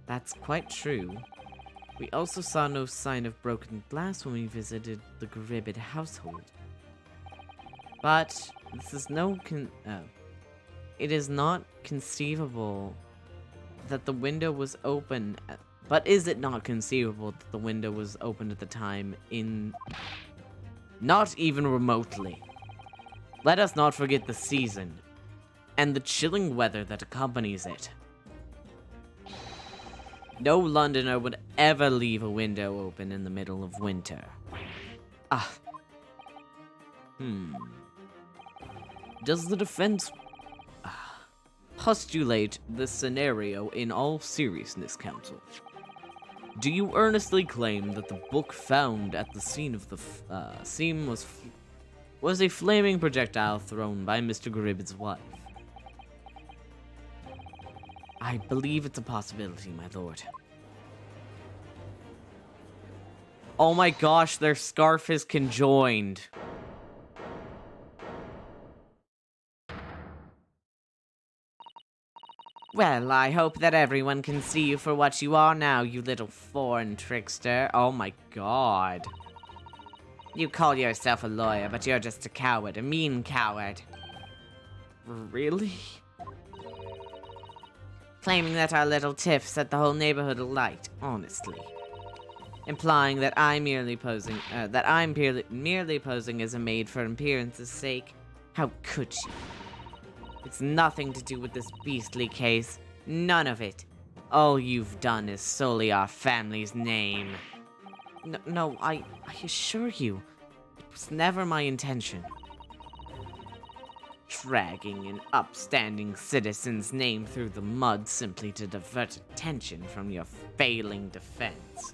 That's quite true. We also saw no sign of broken glass when we visited the Grivid household. But this is it is not conceivable that the window was open. But is it not conceivable that the window was opened at the time not even remotely? Let us not forget the season and the chilling weather that accompanies it. No Londoner would ever leave a window open in the middle of winter. Does the defense postulate this scenario in all seriousness, counsel? Do you earnestly claim that the book found at the scene of the scene was a flaming projectile thrown by Mr. Gribb's wife? I believe it's a possibility, my lord. Oh my gosh, their scarf is conjoined. Well, I hope that everyone can see you for what you are now, you little foreign trickster. Oh my god. You call yourself a lawyer, but you're just a coward, a mean coward. Really? Claiming that our little tiff set the whole neighborhood alight, honestly. Implying that I'm merely posing as a maid for appearance's sake. How could you? It's nothing to do with this beastly case. None of it. All you've done is sully our family's name. No, I assure you, it was never my intention. Dragging an upstanding citizen's name through the mud simply to divert attention from your failing defense.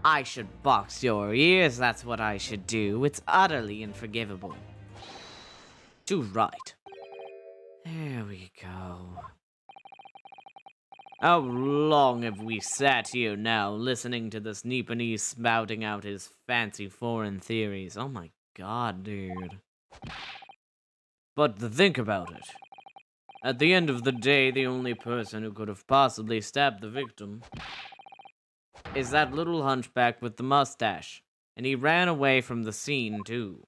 I should box your ears, that's what I should do. It's utterly unforgivable. Too right. There we go. How long have we sat here now, listening to this Nipponese spouting out his fancy foreign theories? Oh my god, dude. But to think about it, at the end of the day, the only person who could have possibly stabbed the victim is that little hunchback with the mustache. And he ran away from the scene, too.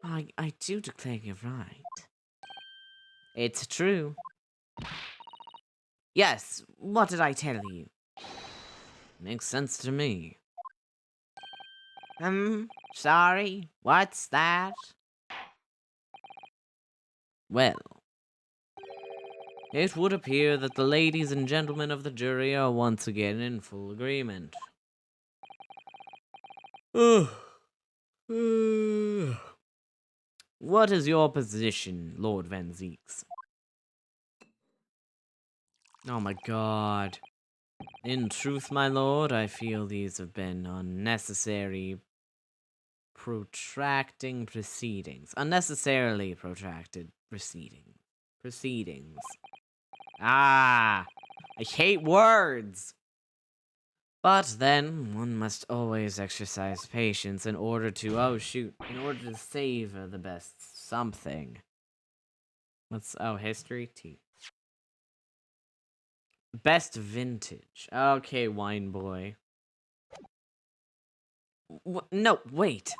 I do declare you're right. It's true. Yes, what did I tell you? Makes sense to me. Sorry, what's that? Well, it would appear that the ladies and gentlemen of the jury are once again in full agreement. What is your position, Lord Van Zeeks? Oh my god. In truth, my lord, I feel these have been unnecessary protracting proceedings. Unnecessarily protracted proceedings. I hate words! But then, one must always exercise patience in order to, in order to savor the best something. History? Tea. Best vintage. Okay, wine boy. No, wait.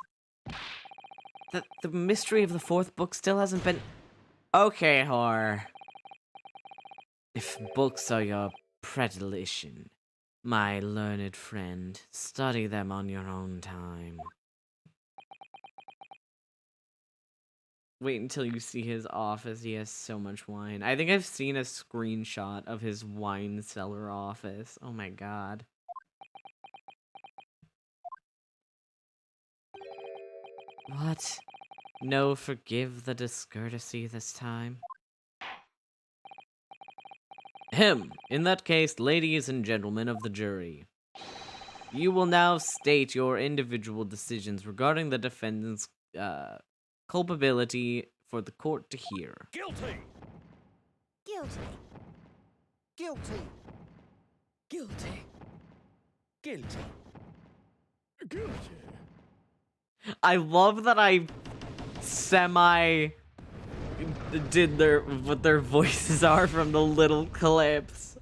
The mystery of the fourth book still hasn't been... Okay, horror. If books are your predilection, my learned friend, study them on your own time. Wait until you see his office. He has so much wine. I think I've seen a screenshot of his wine cellar office. Oh my god. What? No, forgive the discourtesy this time? In that case, ladies and gentlemen of the jury, you will now state your individual decisions regarding the defendant's culpability for the court to hear. Guilty! Guilty. Guilty. Guilty. Guilty. Guilty. I love that I semi did what their voices are from the little clips.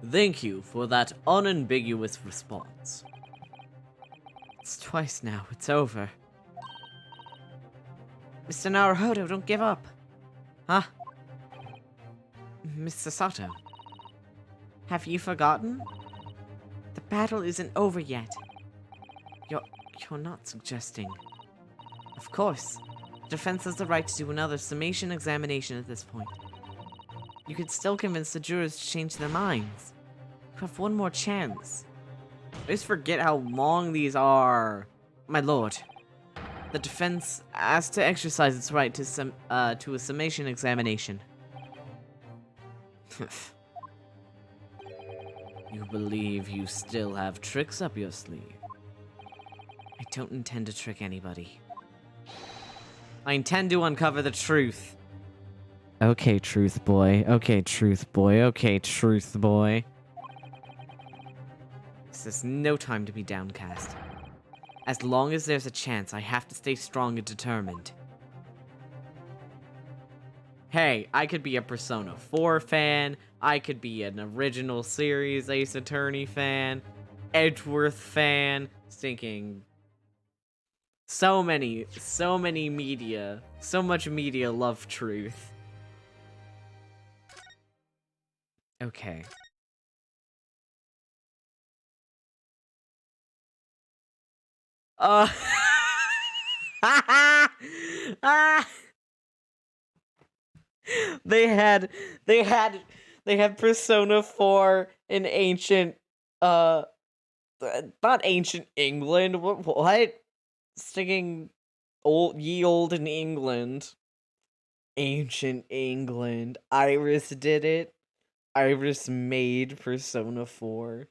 Thank you for that unambiguous response. It's twice now. It's over. Mr. Naruhodo, don't give up. Huh? Mr. Sato, have you forgotten? The battle isn't over yet. You're not suggesting. Of course. Defense has the right to do another summation examination at this point. You could still convince the jurors to change their minds. You have one more chance. I always forget how long these are. My lord, the defense has to exercise its right to a summation examination. You believe you still have tricks up your sleeve? I don't intend to trick anybody. I intend to uncover the truth. Okay, truth boy. Okay, truth boy. Okay, truth boy. This is no time to be downcast. As long as there's a chance, I have to stay strong and determined. Hey, I could be a Persona 4 fan, I could be an original series Ace Attorney fan, Edgeworth fan, stinking so many media, so much media love truth. Okay. They had Persona 4 in ancient not ancient England. What? Sticking ye olden England. Ancient England. Iris did it. Iris made Persona 4.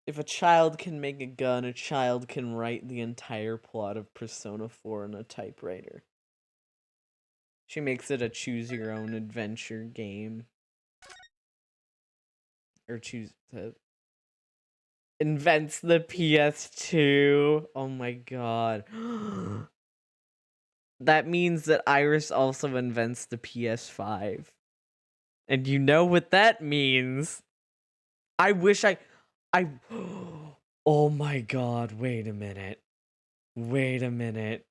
If a child can make a gun, a child can write the entire plot of Persona 4 on a typewriter. She makes it a choose-your-own-adventure game. Or invents the PS2. Oh my god. That means that Iris also invents the PS5. And you know what that means. I wish I... Oh my god, wait a minute. Wait a minute.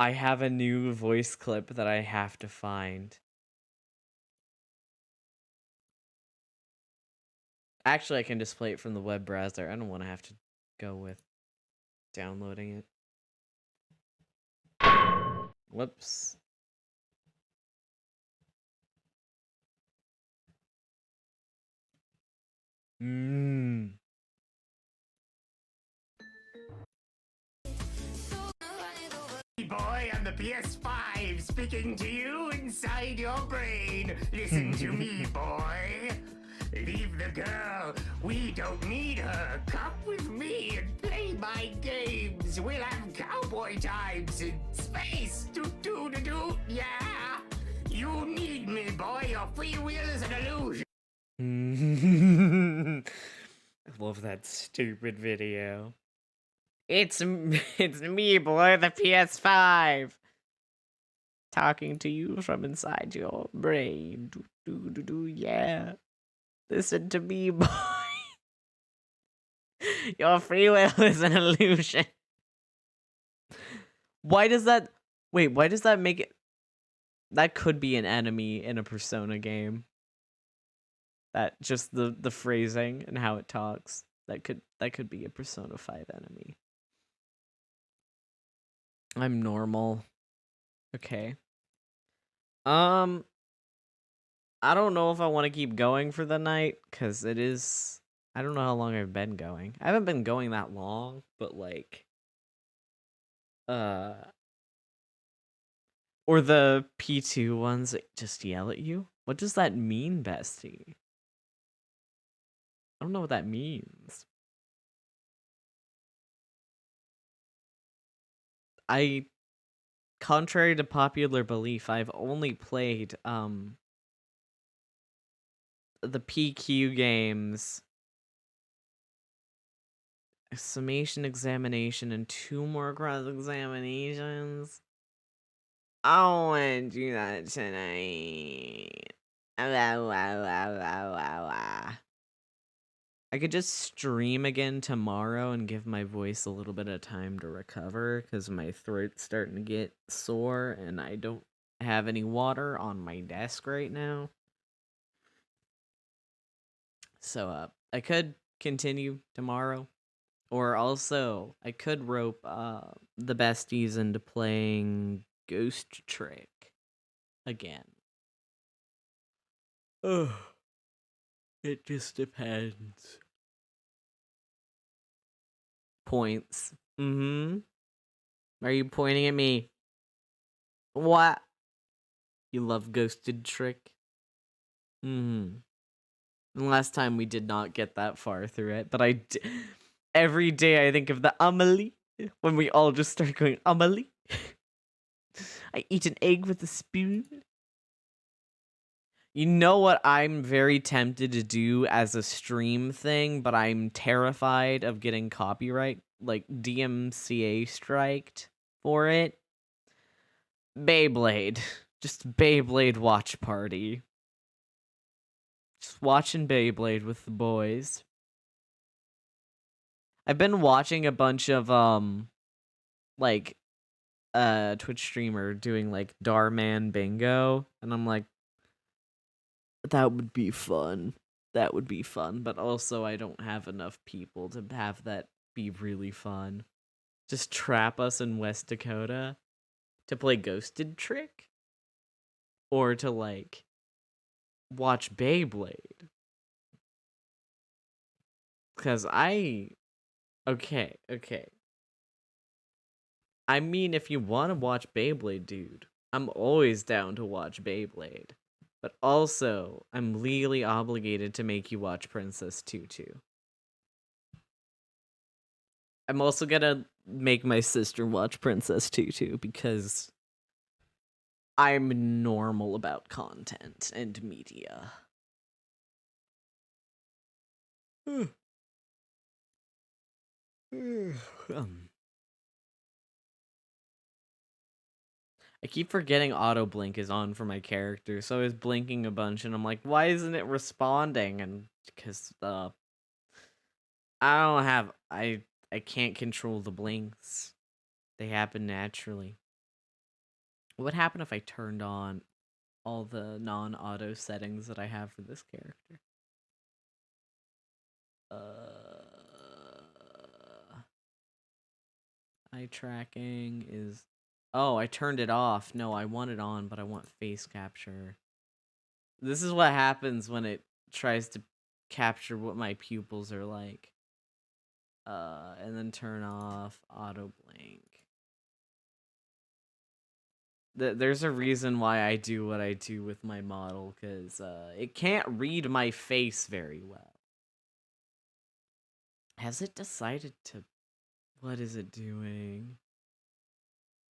I have a new voice clip that I have to find. Actually, I can just play it from the web browser. I don't want to have to go with downloading it. Whoops. Boy on the PS5 speaking to you inside your brain. Listen to me, boy. Leave the girl. We don't need her. Come with me and play my games. We'll have cowboy times in space. Do. Yeah. You need me, boy. Your free will is an illusion. I love that stupid video. It's me, boy, the PS5. Talking to you from inside your brain. Do, yeah. Listen to me, boy. Your free will is an illusion. Why does that... Wait, why does that make it... That could be an enemy in a Persona game. That, just the phrasing and how it talks. That could be a Persona 5 enemy. I'm normal. Okay. I don't know if I want to keep going for the night, because it is... I don't know how long I've been going. I haven't been going that long, but like... Or the P2 ones that just yell at you? What does that mean, bestie? I don't know what that means. Contrary to popular belief, I've only played, the PQ games summation examination and 2 more cross examinations. I don't want to do that tonight. I could just stream again tomorrow and give my voice a little bit of time to recover because my throat's starting to get sore and I don't have any water on my desk right now. So I could continue tomorrow, or also I could rope the besties into playing Ghost Trick again. Ugh. It just depends. Points. Mm-hmm. Are you pointing at me? What? You love Ghosted Trick? Mm-hmm. And last time we did not get that far through it, but every day I think of the Amelie when we all just start going Amelie. I eat an egg with a spoon. You know what I'm very tempted to do as a stream thing, but I'm terrified of getting copyright, like DMCA striked for it? Beyblade. Just Beyblade watch party. Just watching Beyblade with the boys. I've been watching a bunch of, like, Twitch streamer doing, like, Darman Bingo, and I'm like, that would be fun. That would be fun, but also I don't have enough people to have that be really fun. Just trap us in West Dakota to play Ghosted Trick? Or to, like, watch Beyblade? Because Okay. I mean, if you want to watch Beyblade, dude, I'm always down to watch Beyblade. But also, I'm legally obligated to make you watch Princess Tutu. I'm also gonna make my sister watch Princess Tutu because I'm normal about content and media. I keep forgetting auto blink is on for my character, so I was blinking a bunch and I'm like, why isn't it responding? And because I can't control the blinks. They happen naturally. What would happen if I turned on all the non-auto settings that I have for this character? Eye tracking is... Oh, I turned it off. No, I want it on, but I want face capture. This is what happens when it tries to capture what my pupils are like. And then turn off auto blink. There's a reason why I do what I do with my model, because it can't read my face very well. Has it decided to... What is it doing?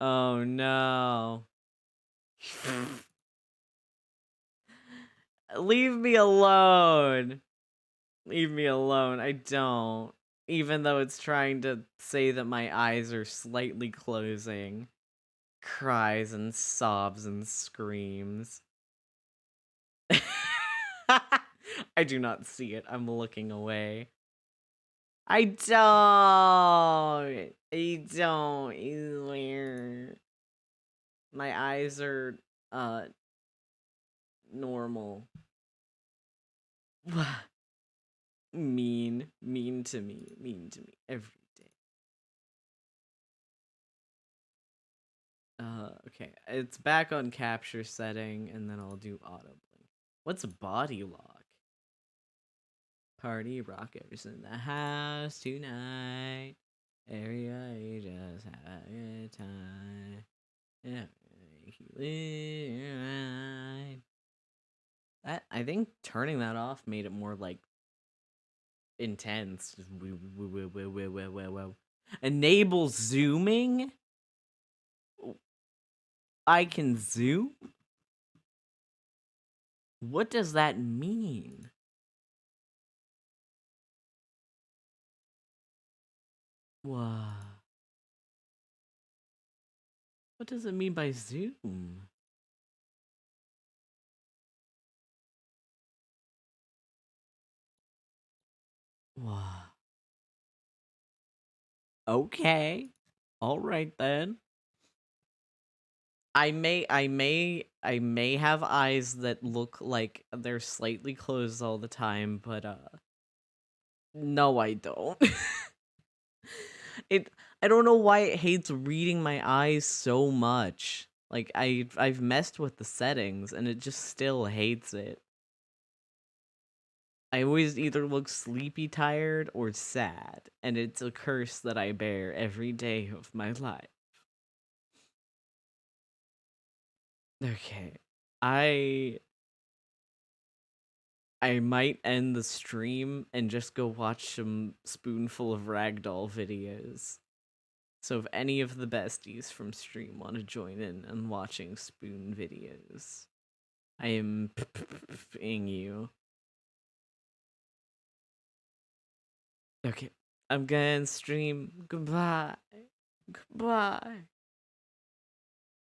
Oh no. Leave me alone. Leave me alone. I don't. Even though it's trying to say that my eyes are slightly closing. Cries and sobs and screams. I do not see it. I'm looking away. I don't. I don't. I swear. My eyes are, normal. Mean to me every day. Okay, it's back on capture setting, and then I'll do auto blink. What's body lock? Party rockers in the house tonight. Area, you just have a good time. Yeah, I think turning that off made it more like intense. Enable zooming? I can zoom? What does that mean? Wow. What does it mean by zoom? Wow. Okay. All right then. I may have eyes that look like they're slightly closed all the time, but no, I don't. it I don't know why it hates reading my eyes so much. Like I've messed with the settings and it just still hates it. I always either look sleepy tired or sad, and it's a curse that I bear every day of my life. Okay. I I might end the stream and just go watch some Spoonful of Ragdoll videos. So if any of the besties from stream want to join in on watching Spoon videos, I am ing you. Okay, I'm gonna stream. Goodbye. Goodbye.